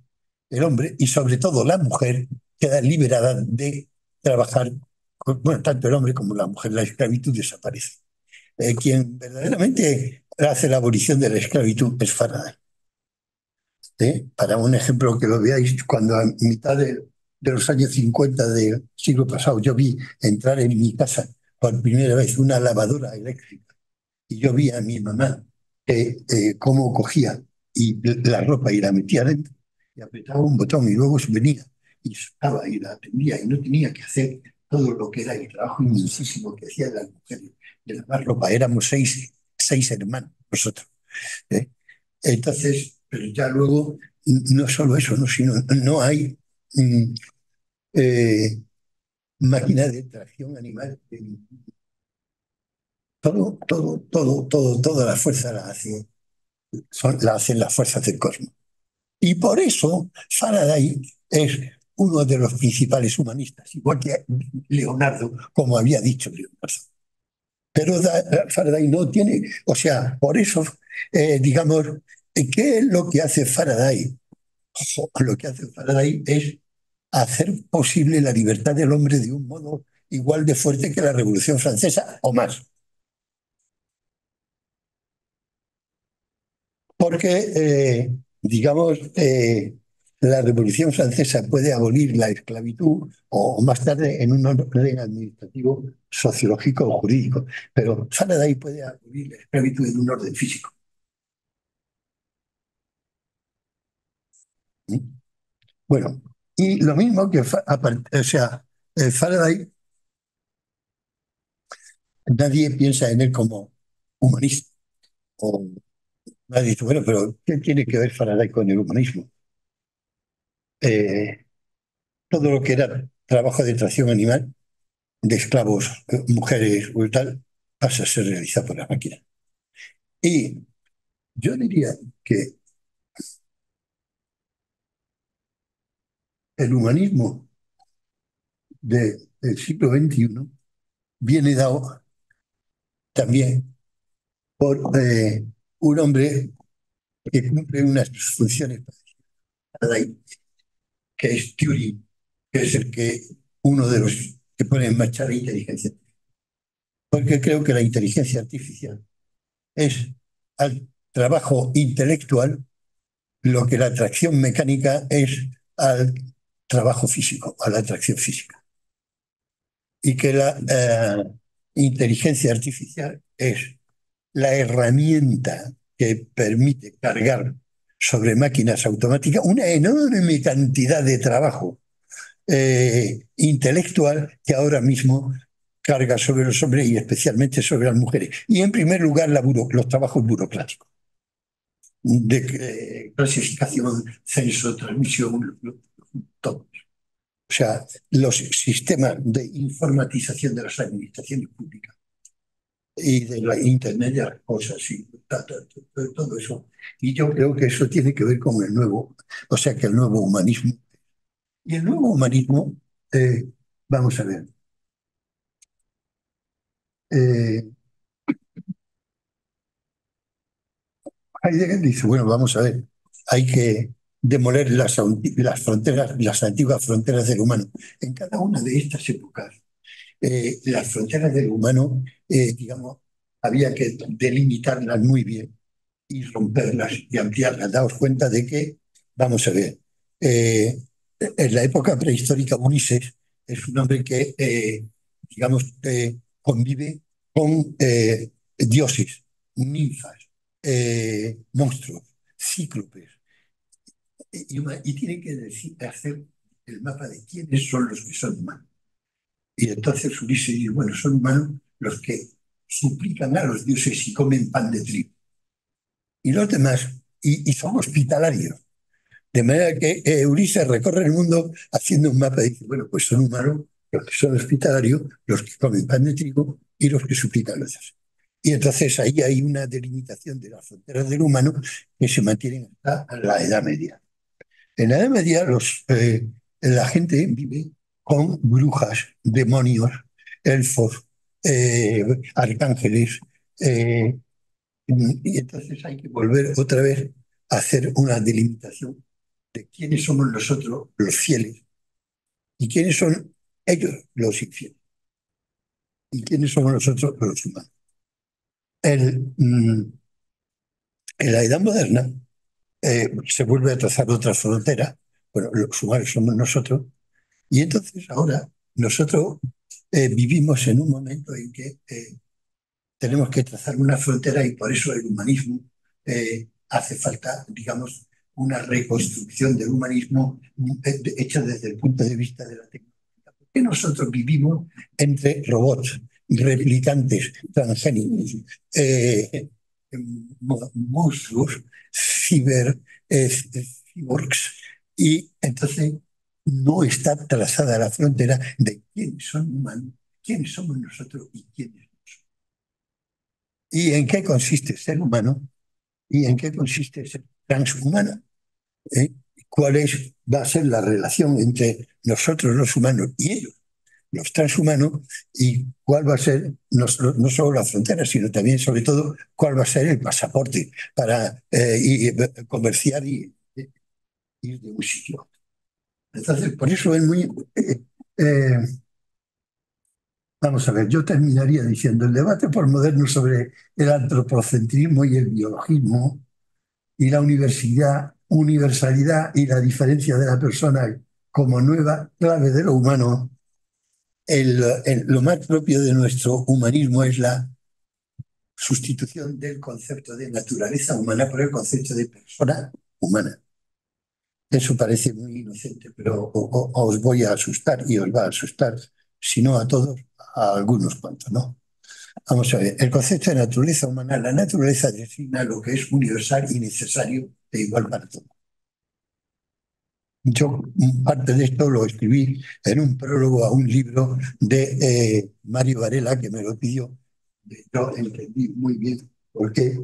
el hombre y sobre todo la mujer queda liberada de trabajar, bueno, tanto el hombre como la mujer, la esclavitud desaparece. Quien verdaderamente hace la abolición de la esclavitud es Faraday. Para un ejemplo que lo veáis, cuando a mitad de los años 50 del siglo pasado yo vi entrar en mi casa por primera vez una lavadora eléctrica y yo vi a mi mamá cómo cogía y la ropa y la metía dentro y apretaba un botón y luego venía y sacaba y la atendía y no tenía que hacer todo lo que era el trabajo inmensísimo que hacían las mujeres de lavar ropa. Éramos seis hermanos nosotros. ¿eh? Entonces, pero ya luego no solo eso, ¿no? Sino no hay mm, eh, máquina de tracción animal. Toda la fuerza la hacen las fuerzas del cosmos. Y por eso Faraday es uno de los principales humanistas, igual que Leonardo, como había dicho Leonardo. Pero Faraday no tiene, o sea, por eso, digamos, ¿qué es lo que hace Faraday? Lo que hace Faraday es hacer posible la libertad del hombre de un modo igual de fuerte que la Revolución Francesa o más. Porque, digamos, la Revolución Francesa puede abolir la esclavitud o más tarde en un orden administrativo, sociológico o jurídico, pero Faraday puede abolir la esclavitud en un orden físico. ¿Mm? Bueno, y lo mismo que, o sea, Faraday, nadie piensa en él como humanista. O nadie dice, bueno, pero ¿qué tiene que ver Faraday con el humanismo? Eh, Todo lo que era trabajo de tracción animal de esclavos, mujeres o tal, pasa a ser realizado por la máquina. Y yo diría que el humanismo del siglo XXI viene dado también por un hombre que cumple unas funciones para ahí, que es Turing, que es uno de los que pone en marcha la inteligencia. Porque creo que la inteligencia artificial es al trabajo intelectual lo que la atracción mecánica es al trabajo físico, a la atracción física. Y que la inteligencia artificial es la herramienta que permite cargar sobre máquinas automáticas una enorme cantidad de trabajo intelectual que ahora mismo carga sobre los hombres y especialmente sobre las mujeres. Y en primer lugar los trabajos burocráticos de clasificación, censo, transmisión, todo. O sea, los sistemas de informatización de las administraciones públicas y de la Internet de las cosas y todo eso. Y yo creo que eso tiene que ver con el nuevo, o sea, que el nuevo humanismo. Y el nuevo humanismo, vamos a ver, eh, Heidegger dice, bueno, vamos a ver, hay que demoler las fronteras, las antiguas fronteras del humano. En cada una de estas épocas, las fronteras del humano, digamos, había que delimitarlas muy bien y romperlas y ampliarlas. Daos cuenta de que, vamos a ver, en la época prehistórica Ulises es un hombre que, digamos, convive con dioses, ninfas, monstruos, cíclopes, y tiene que hacer el mapa de quiénes son los que son humanos. Y entonces Ulises dice, bueno, son humanos los que suplican a los dioses y comen pan de trigo. Y los demás, y son hospitalarios. De manera que Ulises recorre el mundo haciendo un mapa y dice, bueno, pues son humanos los que son hospitalarios, los que comen pan de trigo y los que suplican a los dioses. Y entonces ahí hay una delimitación de las fronteras del humano que se mantienen hasta la Edad Media. En la Edad Media la gente vive con brujas, demonios, elfos, arcángeles, y entonces hay que volver otra vez a hacer una delimitación de quiénes somos nosotros, los fieles, y quiénes son ellos, los infieles, y quiénes somos nosotros, los humanos. El, en la Edad Moderna se vuelve a trazar otra frontera, bueno, los humanos somos nosotros, y entonces ahora nosotros vivimos en un momento en que tenemos que trazar una frontera y por eso el humanismo hace falta, digamos, una reconstrucción del humanismo hecha desde el punto de vista de la tecnología. Porque nosotros vivimos entre robots, replicantes, transgénicos, monstruos cyborgs, y entonces no está trazada la frontera de quiénes son humanos, quiénes somos nosotros y quiénes no somos. ¿Y en qué consiste ser humano? ¿Y en qué consiste ser transhumano? ¿Eh? Va a ser la relación entre nosotros los humanos y ellos, los transhumanos, y cuál va a ser no solo la frontera, sino también, sobre todo, cuál va a ser el pasaporte para comerciar y ir de un sitio a otro. Entonces, por eso es muy... eh, vamos a ver, yo terminaría diciendo, el debate por moderno sobre el antropocentrismo y el biologismo y la universalidad y la diferencia de la persona como nueva clave de lo humano, lo más propio de nuestro humanismo es la sustitución del concepto de naturaleza humana por el concepto de persona humana. Eso parece muy inocente, pero os voy a asustar y os va a asustar, si no a todos, a algunos cuantos, ¿no? Vamos a ver, el concepto de naturaleza humana, la naturaleza designa lo que es universal y necesario e igual para todos. Yo parte de esto lo escribí en un prólogo a un libro de Mario Varela, que me lo pidió. Yo entendí muy bien por qué,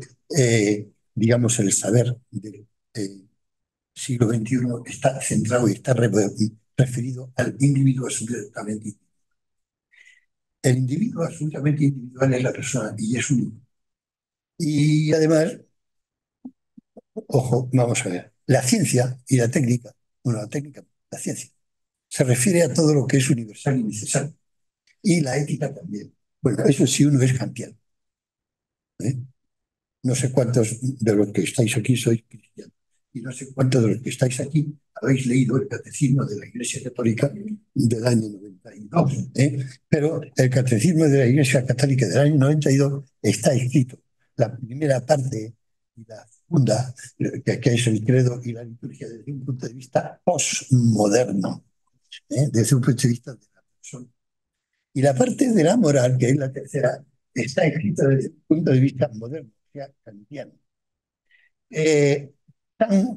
digamos, el saber del siglo XXI está centrado y está referido al individuo absolutamente individual. El individuo absolutamente individual es la persona y es único. Y además, ojo, vamos a ver, la ciencia y la técnica, bueno, la ciencia, se refiere a todo lo que es universal y necesario. Y la ética también. Bueno, eso sí uno es kantiano. ¿Eh? No sé cuántos de los que estáis aquí sois cristianos. Y no sé cuántos de los que estáis aquí habéis leído el Catecismo de la Iglesia Católica del año 92. Pero el Catecismo de la Iglesia Católica del año 92 está escrito. La primera parte y la segunda, que es el credo y la liturgia, desde un punto de vista postmoderno, desde un punto de vista de la persona. Y la parte de la moral, que es la tercera, está escrita desde un punto de vista moderno, o sea, kantiano.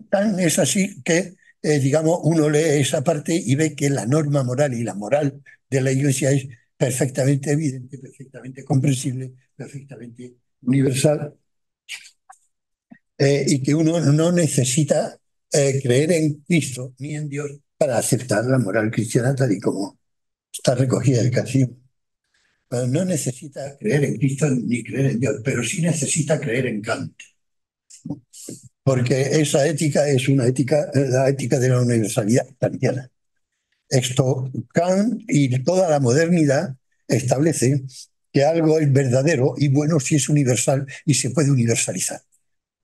Tan es así que, digamos, uno lee esa parte y ve que la norma moral y la moral de la Iglesia es perfectamente evidente, perfectamente comprensible, perfectamente universal, y que uno no necesita creer en Cristo ni en Dios para aceptar la moral cristiana tal y como está recogida en el catecismo. No necesita creer en Cristo ni creer en Dios, pero sí necesita creer en Kant. Porque esa ética es una ética, la ética de la universalidad kantiana. Esto, Kant y toda la modernidad establece que algo es verdadero y bueno si es universal y se puede universalizar.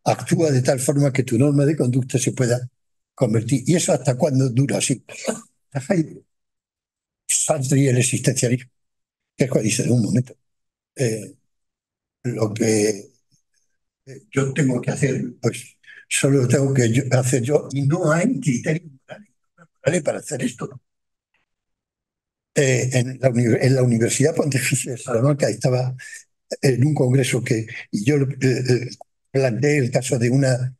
Actúa de tal forma que tu norma de conducta se pueda convertir. ¿Y eso hasta cuándo dura así? Sartre y el existencialismo. ¿Qué dice? Un momento. Lo que yo tengo que hacer, pues solo lo tengo que hacer yo y no hay criterios morales para hacer esto. En la Universidad Pontificia de Salamanca estaba en un congreso y yo planteé el caso de una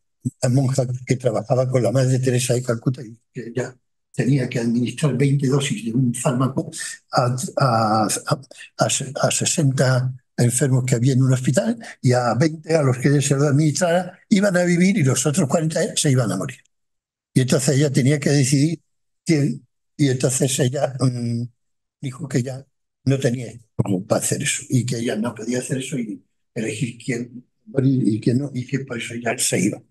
monja que trabajaba con la Madre Teresa de Calcuta y que ella tenía que administrar 20 dosis de un fármaco a 60 enfermos que había en un hospital y a 20 a los que se lo administrara iban a vivir y los otros 40 se iban a morir. Y entonces ella tenía que decidir quién, y entonces ella dijo que ella no tenía cómo para hacer eso y que ella no podía hacer eso y elegir quién morir y quién no, y que por eso ella se iba.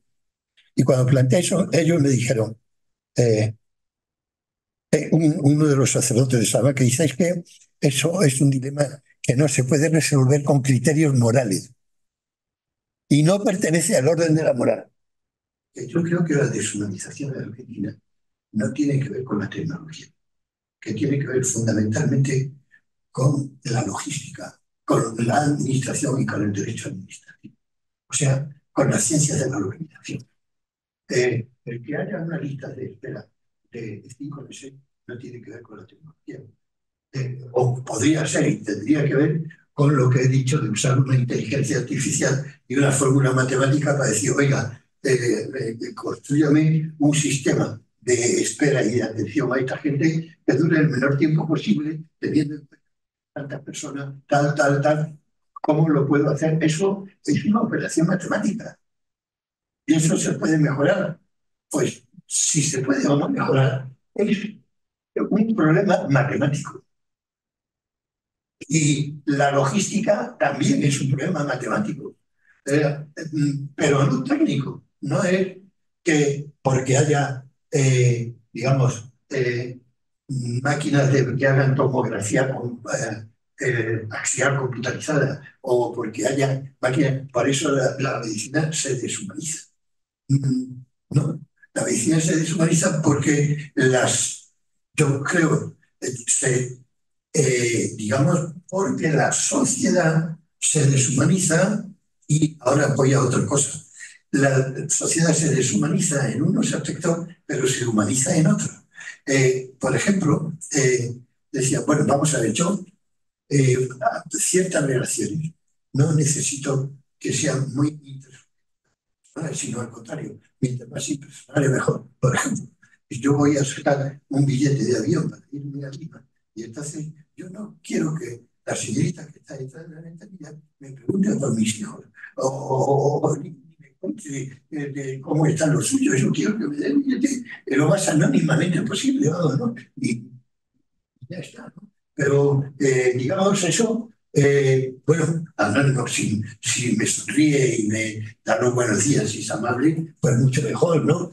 Y cuando planteé eso, ellos me dijeron, uno de los sacerdotes de Salamanca que dice, es que eso es un dilema que no se puede resolver con criterios morales y no pertenece al orden de la moral. Yo creo que la deshumanización de Argentina no tiene que ver con la tecnología, que tiene que ver fundamentalmente con la logística, con la administración y con el derecho administrativo. O sea, con las ciencias de la organización. El que haya una lista de espera de 5 meses no tiene que ver con la tecnología. O podría ser y tendría que ver con lo que he dicho de usar una inteligencia artificial y una fórmula matemática para decir, oiga, construyame un sistema de espera y de atención a esta gente que dure el menor tiempo posible, teniendo en cuenta tantas personas, tal. ¿Cómo lo puedo hacer? Eso es una operación matemática. ¿Y eso se puede mejorar? Pues si se puede o no mejorar, es un problema matemático. Y la logística también es un problema matemático, pero no técnico. No es que porque haya, digamos, máquinas que hagan tomografía axial computarizada o porque haya máquinas, por eso la medicina se deshumaniza. ¿No? La medicina se deshumaniza porque yo creo, digamos, porque la sociedad se deshumaniza y ahora voy a otra cosa. La sociedad se deshumaniza en unos aspectos, pero se humaniza en otros. Por ejemplo, decía, bueno, vamos a ver, yo ciertas relaciones no necesito que sean muy interpersonales, sino al contrario, mientras más impersonales mejor. Por ejemplo, yo voy a sacar un billete de avión para irme a Lima y entonces yo no quiero que la señorita que está detrás de la ventanilla me pregunte por mis hijos o ni me cuente de cómo están los suyos. Yo quiero que me dé el billete lo más anónimamente posible, vamos, ¿no? Y ya está, ¿no? Pero, digamos, eso, bueno, hablando, si me sonríe y me da los buenos días y es amable, pues mucho mejor, ¿no?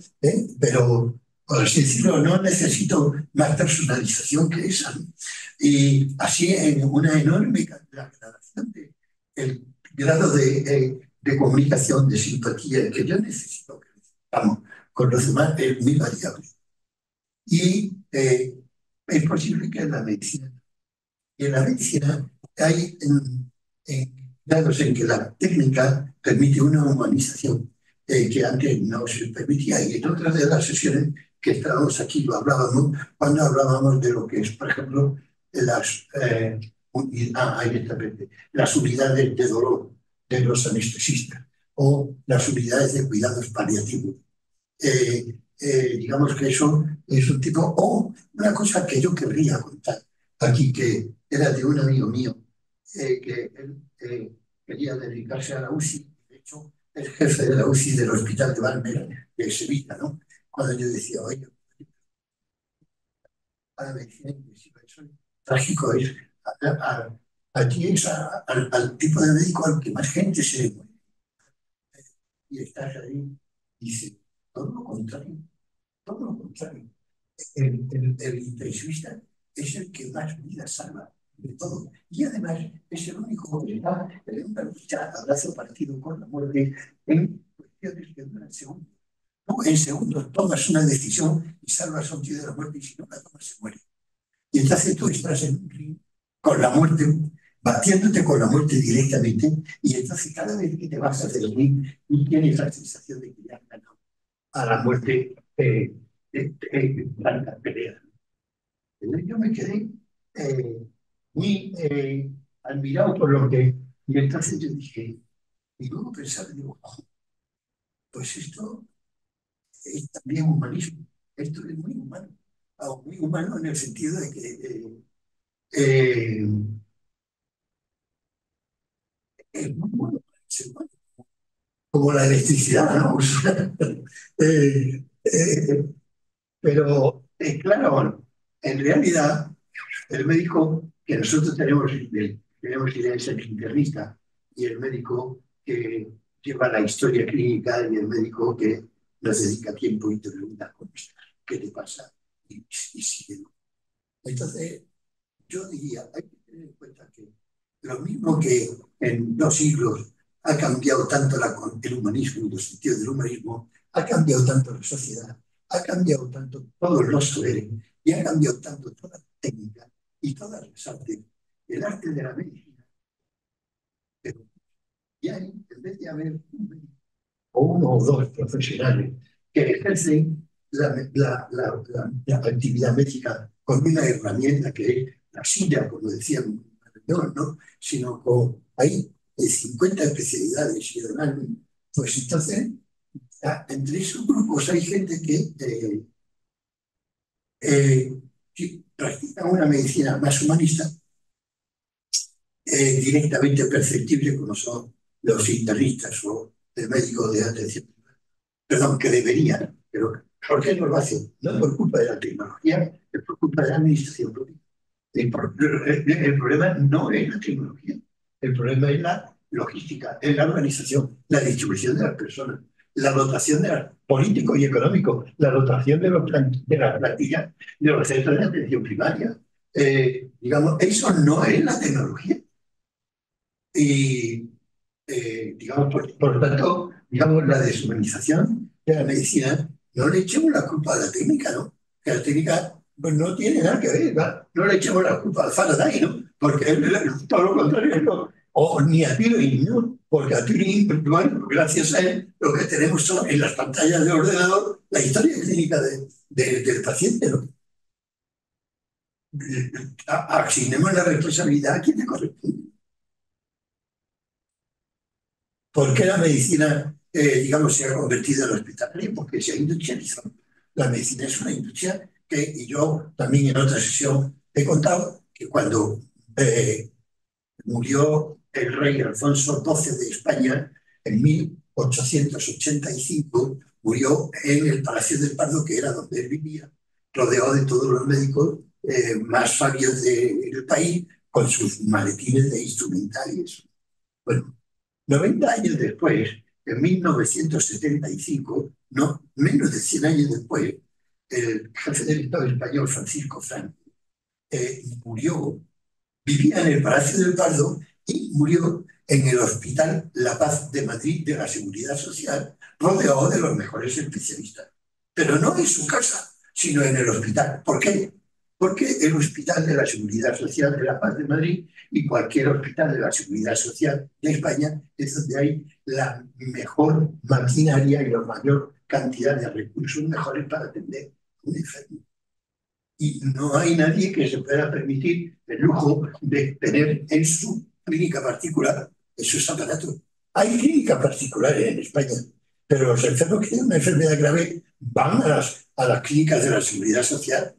Pero, por así decirlo, no necesito más personalización que esa, ¿no? Y así en una enorme gradación el grado de comunicación, de simpatía que yo necesito, que necesitamos con los demás, es muy variable. Y es posible que en la medicina hay grados en que la técnica permite una humanización que antes no se permitía. Y en otras de las sesiones que estábamos aquí lo hablábamos cuando hablábamos de lo que es, por ejemplo, las unidades de dolor de los anestesistas o las unidades de cuidados paliativos. Digamos que eso es un tipo, o una cosa que yo querría contar aquí, que era de un amigo mío, que él quería dedicarse a la UCI, de hecho es jefe de la UCI del Hospital de Valmer de Sevilla, ¿no? Cuando yo decía, oye, a la medicina intensiva, eso es trágico, es, aquí es al tipo de médico al que más gente se muere. Y estás ahí, y dice, todo lo contrario. Todo lo contrario. El intensivista es el que más vidas salva de todo. Y además es el único que está en una lucha a brazo partido con la muerte en cuestiones que duran segundos. Tú en segundos tomas una decisión y salvas a un tío de la muerte y si no la tomas se muere. Y entonces tú estás en un ring con la muerte, batiéndote con la muerte directamente y entonces cada vez que te vas a hacer el ring, tú tienes la sensación de que ya has ganado a la muerte tanta pelea. Yo me quedé muy admirado por lo que... Y entonces yo dije, y luego pensaba, digo, oh, pues esto es también humanismo, esto es muy humano. Muy humano en el sentido de que eh, es muy bueno para el ser humano, como la electricidad, ¿no? eh, eh, pero, claro, en realidad, el médico que nosotros tenemos idea de ser internista y el médico que lleva la historia clínica y el médico que nos dedica tiempo y te pregunta cómo estás, qué te pasa y sigue. Entonces, yo diría, hay que tener en cuenta que lo mismo que en 2 siglos ha cambiado tanto el humanismo y los sentidos del humanismo, ha cambiado tanto la sociedad, ha cambiado tanto todos los saberes y ha cambiado tanto toda la técnica y todas las artes, el arte de la medicina. Pero ya en vez de haber un médico o uno o dos profesionales que ejercen la actividad médica con una herramienta que es la silla, como decíamos, no, sino con hay 50 especialidades y además, pues entonces Entre esos grupos hay gente que practica una medicina más humanista, directamente perceptible, como son los internistas o el médico de atención, perdón, que deberían, pero ¿por qué no lo hacen? No por culpa de la tecnología, es por culpa de la administración pública. El problema no es la tecnología, el problema es la logística, es la organización, la distribución de las personas, la dotación de los políticos y económicos, la dotación de las plantillas de los centros de atención primaria. Digamos, eso no es la tecnología. Y, digamos, por lo tanto, digamos, la deshumanización de la medicina, no le echemos la culpa a la técnica, ¿no? Que la técnica pues, no tiene nada que ver, ¿va? No le echemos la culpa al Faraday, ¿no? Porque todo lo contrario es o ni a Turing, ¿no? Porque a Turing, bueno, gracias a él, lo que tenemos son en las pantallas de ordenador la historia clínica del paciente, ¿no? Asignemos la responsabilidad a quien le corresponde. ¿Por qué la medicina, digamos, se ha convertido en hospitalaria? Porque se ha industrializado. La medicina es una industria y yo también en otra sesión he contado que cuando murió el rey Alfonso XII de España en 1885, murió en el Palacio del Pardo, que era donde él vivía, rodeado de todos los médicos más sabios del país, con sus maletines de instrumentales. Bueno, 90 años después, en 1975, no, menos de 100 años después, el jefe del Estado español, Francisco Franco, murió, vivía en el Palacio del Pardo y murió en el Hospital La Paz de Madrid de la Seguridad Social, rodeado de los mejores especialistas. Pero no en su casa, sino en el hospital. ¿Por qué? Porque el Hospital de la Seguridad Social de La Paz de Madrid y cualquier hospital de la Seguridad Social de España es donde hay la mejor maquinaria y la mayor cantidad de recursos mejores para atender a un enfermo. Y no hay nadie que se pueda permitir el lujo de tener en su clínica particular esos aparatos. Hay clínicas particulares en España, pero los enfermos que tienen una enfermedad grave van a las clínicas de la Seguridad Social.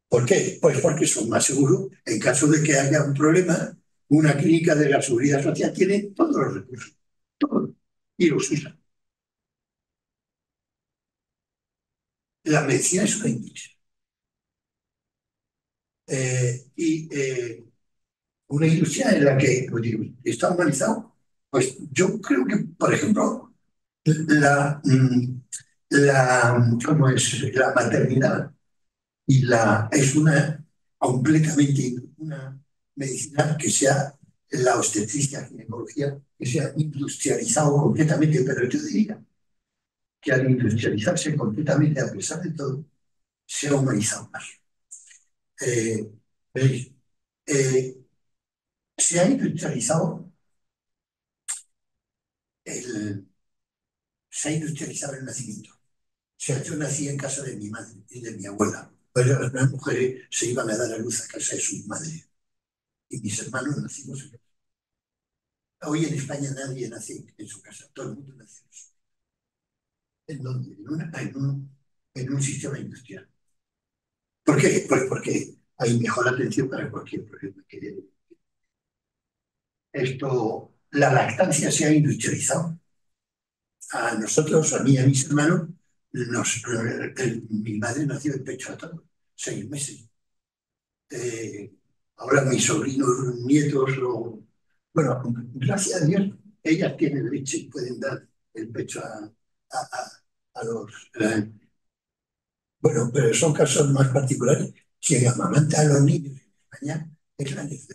¿Por qué? Pues porque son más seguros. En caso de que haya un problema, una clínica de la Seguridad Social tiene todos los recursos, todos, y los usa. La medicina es una industria. Una industria en la que pues, está humanizado. Pues yo creo que, por ejemplo, ¿cómo es? La maternidad es una completamente una medicina que sea la obstetricia, ginecología, que se ha industrializado completamente, pero yo diría que al industrializarse completamente, a pesar de todo, se ha humanizado más. ¿Veis? Se ha industrializado se ha industrializado el nacimiento. O sea, yo nací en casa de mi madre y de mi abuela. Pero las mujeres se iban a dar a luz a casa de sus madres. Y mis hermanos nacimos en casa. Hoy en España nadie nace en su casa. Todo el mundo nace en su casa. ¿En dónde? En un sistema industrial. ¿Por qué? Pues porque hay mejor atención para cualquier problema que esto. La lactancia se ha industrializado. A nosotros, a mí y a mis hermanos, mi madre nació en pecho atado, 6 meses. Ahora mis sobrinos, nietos, bueno, gracias a Dios, ellas tienen leche y pueden dar el pecho a los... bueno, pero son casos más particulares. Quien amamanta a los niños en España es la NEF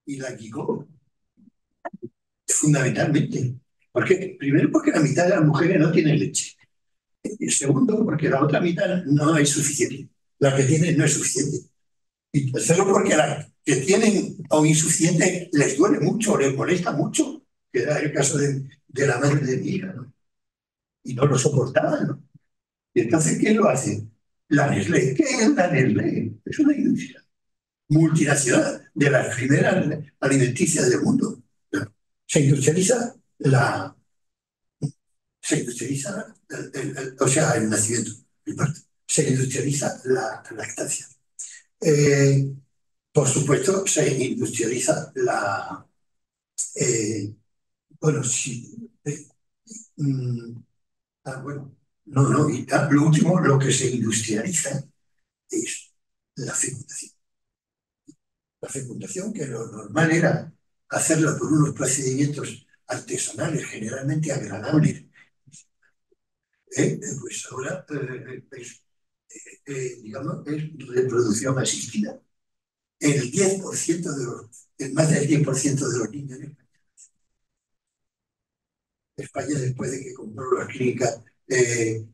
y la GIGO, fundamentalmente. ¿Por qué? Primero, porque la mitad de las mujeres no tienen leche. Y segundo, porque la otra mitad no es suficiente. La que tienen no es suficiente. Y tercero, porque la que tienen o insuficiente les duele mucho, les molesta mucho, que era el caso de la madre de mi hija, ¿no? Y no lo soportaban, ¿no? Y entonces, ¿quién lo hace? La Nestlé. ¿Qué es la Nestlé? Es una industria multinacional de las primeras alimenticias del mundo. Se industrializa se industrializa, o sea, el nacimiento, el parto, se industrializa la lactancia. Por supuesto, se industrializa bueno, sí, bueno, no, y lo último, lo que se industrializa es la fecundación. La fecundación, que lo normal era hacerla por unos procedimientos artesanales, generalmente agradables, pues ahora digamos, es reproducción asistida. El 10% más del 10% de los niños en España, después de que compró la clínica de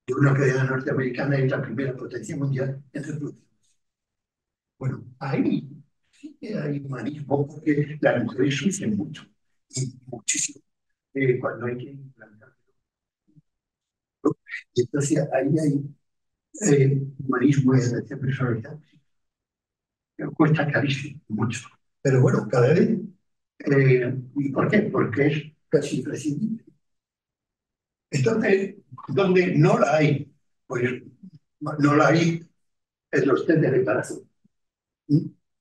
una cadena norteamericana, es la primera potencia mundial en reproducción. Bueno, ahí sí que hay humanismo, porque las mujeres sufren mucho, y muchísimo, cuando hay que implantar. Y entonces ahí hay humanismo y atención personalizada. Cuesta carísimo, mucho. Pero bueno, cada vez. ¿Y por qué? Porque es casi imprescindible. Entonces, donde no la hay, pues no la hay en los test de embarazo.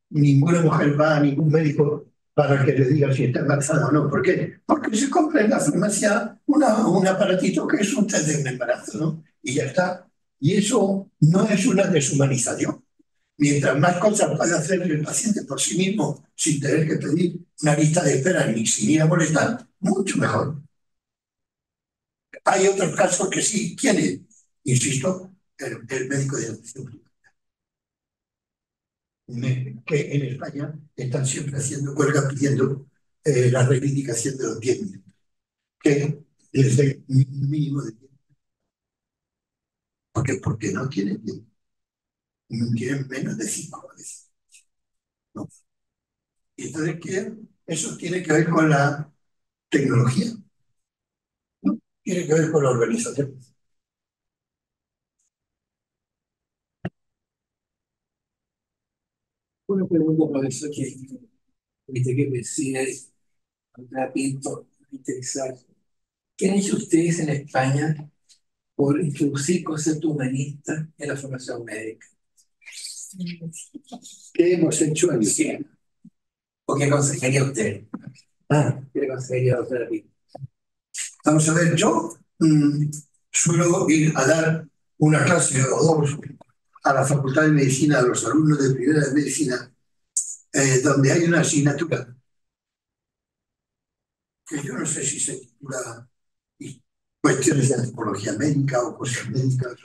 Ninguna mujer va a ningún médico para que le diga si está embarazada o no. ¿Por qué? Porque se compra en la farmacia un aparatito que es un test de embarazo, ¿no? Y ya está. Y eso no es una deshumanización. Mientras más cosas pueda hacer el paciente por sí mismo, sin tener que pedir una lista de espera ni sin ir a molestar, mucho mejor. Hay otros casos que sí. ¿Quién es? Insisto, el médico de atención primaria, que en España están siempre haciendo huelga pidiendo la reivindicación de los 10 minutos, que les dé un mínimo de tiempo. Porque no tienen tiempo. No tienen menos de 5 a veces. ¿No? Y entonces, eso tiene que ver con la tecnología, ¿no? Tiene que ver con la organización. Una pregunta, profesor, que viste que decía Andrea Pinto, interesar. ¿Qué han hecho ustedes en España por introducir concepto humanista en la formación médica? ¿Qué hemos hecho en Sí. ¿O qué aconsejaría usted? ¿Qué le aconsejaría a usted Pinto? Vamos a ver, yo suelo ir a dar una clase o dos a la Facultad de Medicina, a los alumnos de primera de Medicina, donde hay una asignatura que yo no sé si se titula cuestiones de antropología médica o cosas médicas,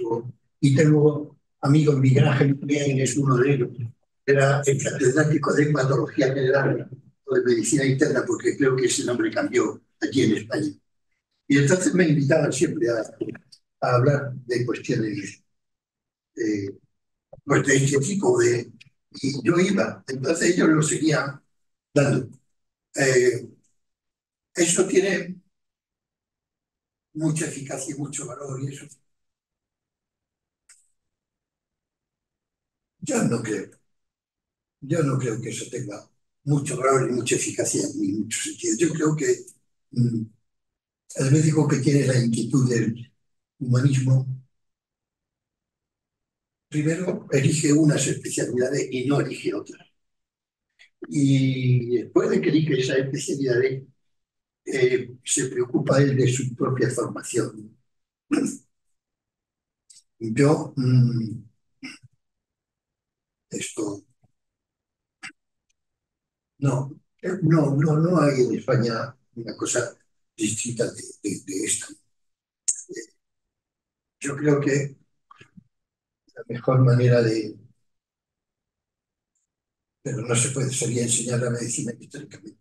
y tengo amigos, Miguel Ángel también es uno de ellos, era el catedrático de hematología general o de medicina interna, porque creo que ese nombre cambió aquí en España. Y entonces me invitaban siempre a hablar de cuestiones pues de este tipo y yo iba, entonces ellos lo seguían dando. Eso tiene mucha eficacia y mucho valor, y eso yo no creo. Yo no creo que eso tenga mucho valor y mucha eficacia ni mucho sentido. Yo creo que el médico que tiene la inquietud del humanismo, primero elige unas especialidades y no elige otras. Y después de que elige esas especialidades, se preocupa él de su propia formación. Yo, esto, no hay en España una cosa distinta de esto. Yo creo que la mejor manera pero no se puede, sería enseñar la medicina históricamente,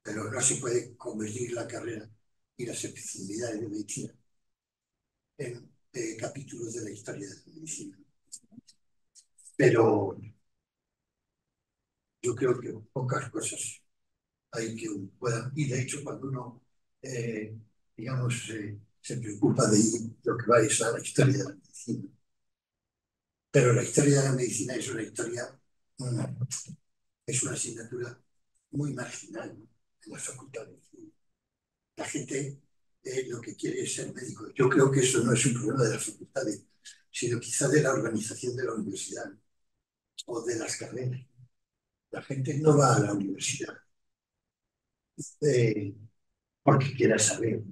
pero no se puede convertir la carrera y las especialidades de medicina en capítulos de la historia de la medicina. Pero yo creo que pocas cosas hay que puedan, y de hecho cuando uno, digamos, se preocupa de lo que va a ser la historia de la medicina. Pero la historia de la medicina es una historia, es una asignatura muy marginal, ¿no?, en las facultades. la gente lo que quiere es ser médico. Yo creo que eso no es un problema de las facultades, sino quizá de la organización de la universidad o de las carreras. La gente no va a la universidad porque quiera saber.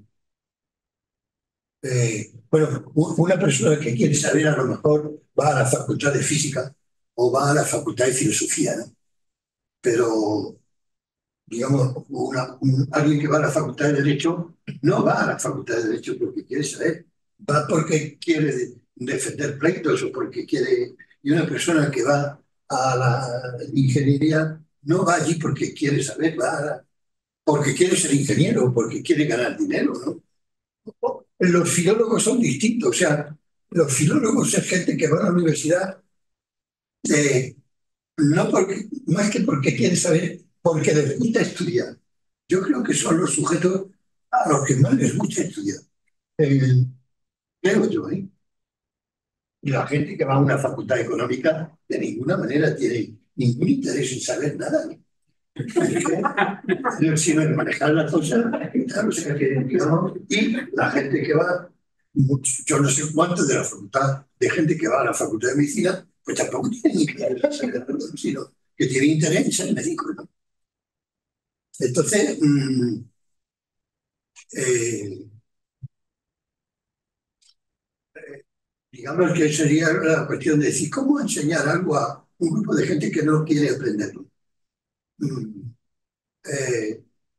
Bueno, una persona que quiere saber a lo mejor va a la facultad de física o va a la facultad de filosofía, ¿no? Pero, digamos, alguien que va a la facultad de Derecho no va a la facultad de Derecho porque quiere saber, va porque quiere defender pleitos o porque quiere... Y una persona que va a la ingeniería no va allí porque quiere saber, porque quiere ser ingeniero, porque quiere ganar dinero, ¿no? Los filólogos son distintos, o sea, los filólogos es gente que va a la universidad no porque, más que porque quiere saber, porque les gusta estudiar. Yo creo que son los sujetos a los que más les gusta estudiar. Creo yo, ¿eh? Y la gente que va a una facultad económica de ninguna manera tiene ningún interés en saber nada. Sino en manejar las cosas, claro, o sea que, digamos, y la gente que va, yo no sé cuánto de la facultad, de gente que va a la facultad de medicina, pues tampoco tiene interés en saber nada, sino que tiene interés en ser médico, ¿no? Entonces, digamos que sería la cuestión de decir, ¿cómo enseñar algo a un grupo de gente que no quiere aprenderlo?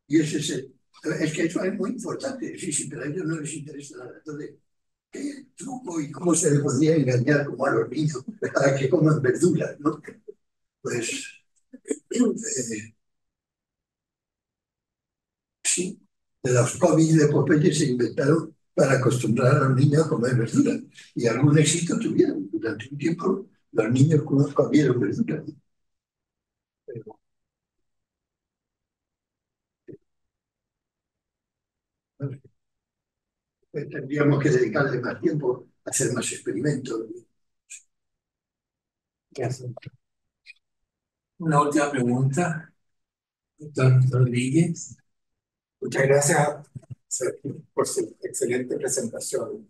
Y ese es que eso es muy importante, sí, sí, pero a ellos no les interesa nada. Entonces, ¿qué truco y cómo se le podría engañar como a los niños para que coman verduras, ¿no? Pues, sí, los cómics de Popeye se inventaron para acostumbrar a los niños a comer verduras. Y algún éxito tuvieron. Durante un tiempo los niños comieron verduras. Pero, bueno, tendríamos que dedicarle más tiempo a hacer más experimentos. ¿Qué hacen? Una última pregunta, doctor Rodríguez. Muchas gracias por su excelente presentación.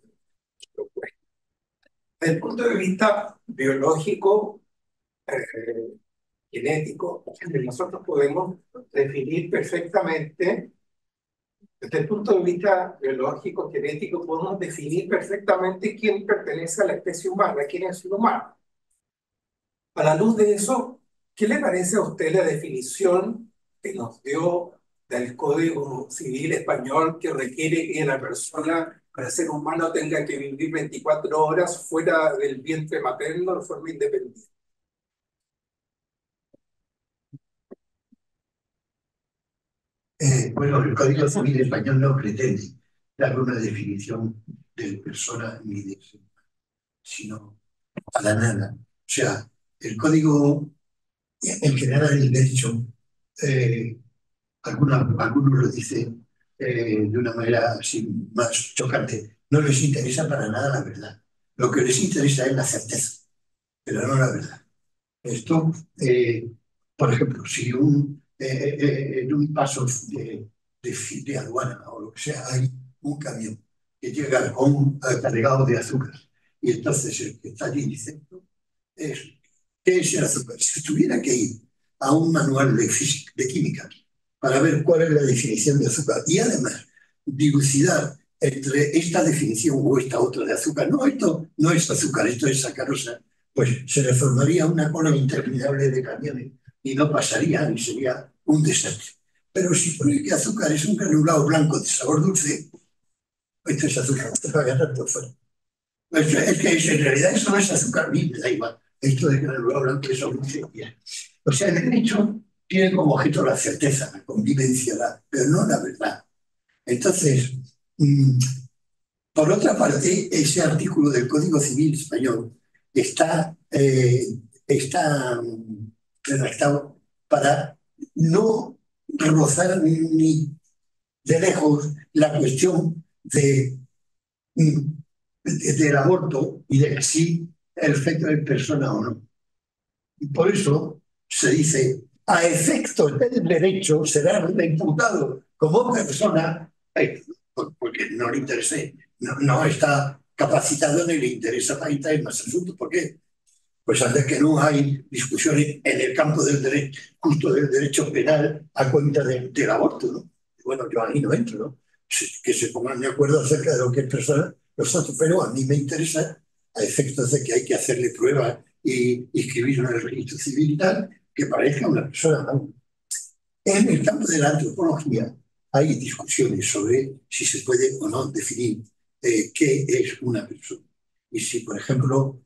Desde el punto de vista biológico, genético, nosotros podemos definir perfectamente, desde el punto de vista biológico, genético, podemos definir perfectamente quién pertenece a la especie humana, quién es el humano. A la luz de eso, ¿qué le parece a usted la definición que nos dio del Código Civil Español que requiere que la persona, para ser humano, tenga que vivir 24 horas fuera del vientre materno de forma independiente? Bueno, el Código Civil Español no pretende dar una definición de persona ni de ser humano, sino para nada. O sea, el Código, en general, el derecho, algunos lo dicen de una manera así más chocante, no les interesa para nada la verdad. Lo que les interesa es la certeza, pero no la verdad. Esto, por ejemplo, si en un paso de aduana o lo que sea, hay un camión que llega cargado de azúcar y entonces el que está allí dice, ¿qué es el azúcar? Si tuviera que ir a un manual de física, de química, para ver cuál es la definición de azúcar y además dilucidar entre esta definición o esta otra de azúcar, no, esto no es azúcar, esto es sacarosa, pues se le formaría una cola interminable de camiones y no pasaría y sería un desastre. Pero si pone que azúcar es un granulado blanco de sabor dulce, esto es azúcar, esto va a agarrar por fuera. Pues es que en realidad eso no es azúcar, a mí me da igual. Esto de granulado blanco es dulce. O sea, el derecho tiene como objeto la certeza, la convivencia, pero no la verdad. Entonces, por otra parte, ese artículo del Código Civil Español está redactado para no rozar ni de lejos la cuestión del aborto y de si el feto es persona o no. Y por eso se dice, a efectos del derecho será imputado como persona porque no le interesa, no está capacitado ni le interesa para entrar en más asuntos. ¿Por qué? Pues antes que no hay discusiones en el campo del derecho, justo del derecho penal a cuenta del aborto, ¿no? Bueno, yo ahí no entro, ¿no? Que se pongan de acuerdo acerca de lo que es persona, los otros, pero a mí me interesa, a efectos de que hay que hacerle pruebas y inscribirlo en el registro civil y tal, que parezca una persona, ¿no? En el campo de la antropología hay discusiones sobre si se puede o no definir qué es una persona. Y si, por ejemplo,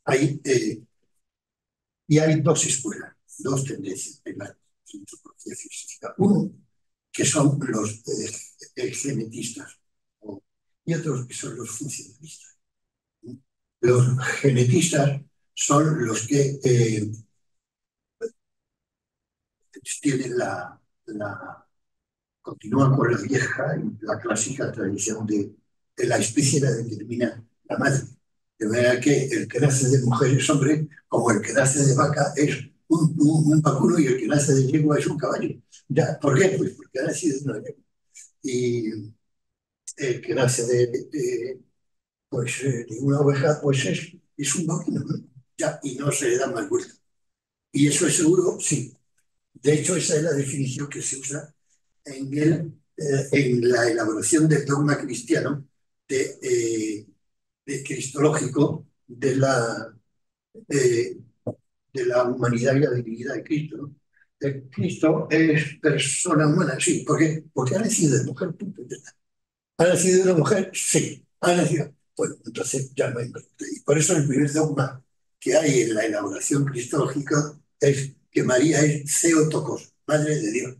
hay, y hay dos escuelas, dos tendencias en la antropología filosófica. Uno, que son los genetistas, y otros que son los funcionalistas. Los genetistas son los que tienen continúan con la vieja y la clásica tradición de la especie la determina la madre. De manera que el que nace de mujer es hombre, como el que nace de vaca es un vacuno y el que nace de yegua es un caballo. Ya, ¿por qué? Pues porque ha nacido de una yegua. Y el que nace de una oveja, pues es un vacuno, ¿no? Ya, y no se le da más vuelta. ¿Y eso es seguro? Sí. De hecho, esa es la definición que se usa en la elaboración del dogma cristiano de cristológico eh, de la humanidad y la divinidad de Cristo, ¿no? Cristo es persona humana, sí. ¿Por qué? Porque ha nacido de mujer, punto. ¿Ha nacido de una mujer? Sí. ¿Ha nacido? Bueno, entonces ya no hay. Y por eso el primer dogma que hay en la elaboración cristológica es que María es Theotokos, madre de Dios.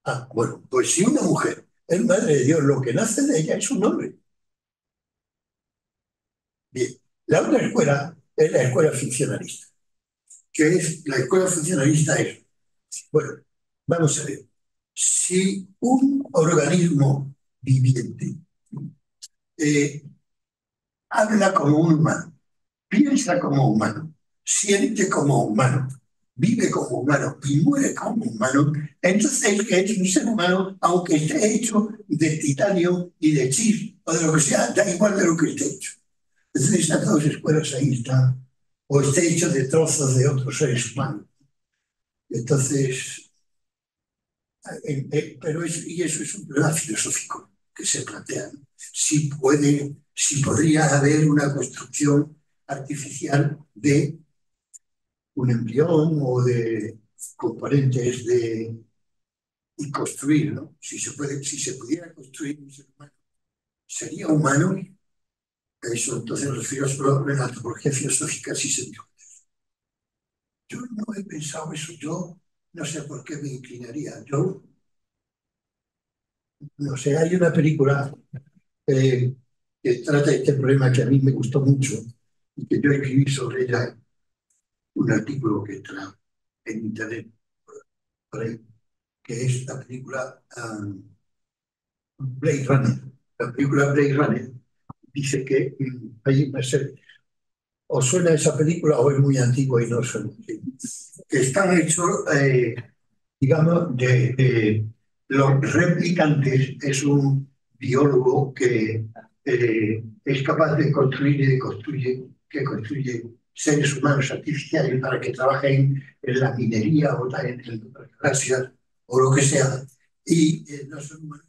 Ah, bueno, pues si una mujer es madre de Dios, lo que nace de ella es un hombre. Bien, la otra escuela es la escuela funcionalista, que es, la escuela funcionalista es, bueno, vamos a ver, si un organismo viviente eh, habla como un humano, piensa como humano, siente como humano, vive como humano y muere como humano, entonces es un ser humano, aunque esté hecho de titanio y de chis o de lo que sea, da igual de lo que esté hecho. Entonces esas dos escuelas ahí están, o esté hecho de trozos de otros seres humanos. Entonces, pero y eso es un problema filosófico que se plantea, ¿no? Si podría haber una construcción artificial de un embrión o de componentes y construir, ¿no? Si se pudiera construir un ser humano, ¿sería humano? Eso, entonces los filósofos en la antropología filosófica sí se dijo. Yo no he pensado eso, yo no sé por qué me inclinaría. Yo, no sé, hay una película que trata este problema que a mí me gustó mucho y que yo escribí sobre ella un artículo que está en internet, por ahí, que es la película Blade Runner. La película Blade Runner dice que hay una serie, o suena esa película o es muy antigua y no suena. Que están hechos, digamos, los replicantes. Es un biólogo que es capaz de construir y que construye seres humanos artificiales para que trabajen en la minería o en las galaxias o lo que sea. Y no son humanos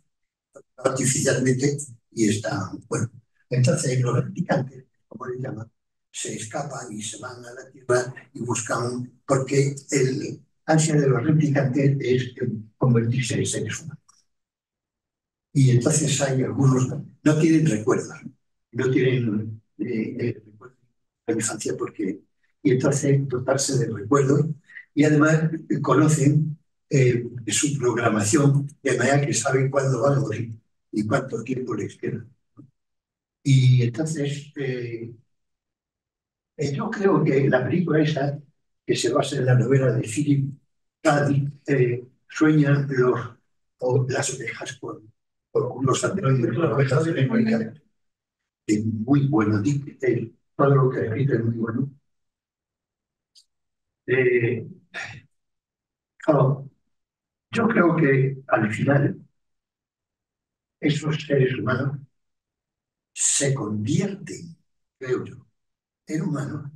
artificialmente y están, bueno. Entonces los replicantes, como le llaman, se escapan y se van a la Tierra y buscan, porque el ansia de los replicantes es convertirse en seres humanos. Y entonces hay algunos, no tienen recuerdos, no tienen recuerdos de la infancia, porque, y entonces dotarse de recuerdos, y además conocen su programación, de manera que saben cuándo van a morir y cuánto tiempo les queda. Y entonces, yo creo que la película esa, que se basa en la novela de Philip K. Dick, sueñan las ovejas con los androides, las ovejas de América. Es muy bueno, Dick, todo lo que ha escrito es muy bueno. Claro, yo creo que al final esos seres humanos se convierten, creo yo, en humanos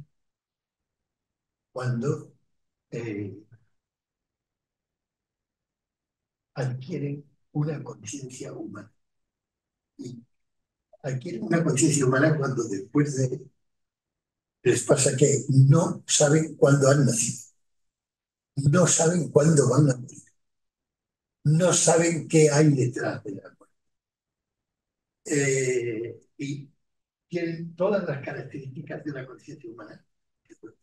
cuando adquieren una conciencia humana. Y adquieren una conciencia humana cuando después de les pasa que no saben cuándo han nacido, no saben cuándo van a morir, no saben qué hay detrás de la muerte. Y tienen todas las características de la conciencia humana, que pues,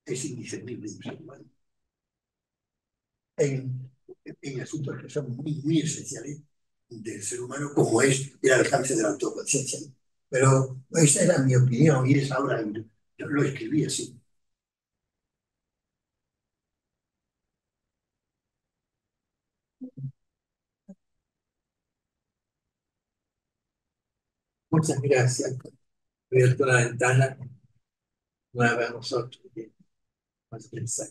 es indiscernible de un ser humano. En asuntos que son muy, muy esenciales del ser humano, como es el alcance de la autoconciencia. Pero esa era mi opinión y es ahora, yo lo escribí así. Muchas gracias. Abierto la ventana nueva a nosotros. Más pensar.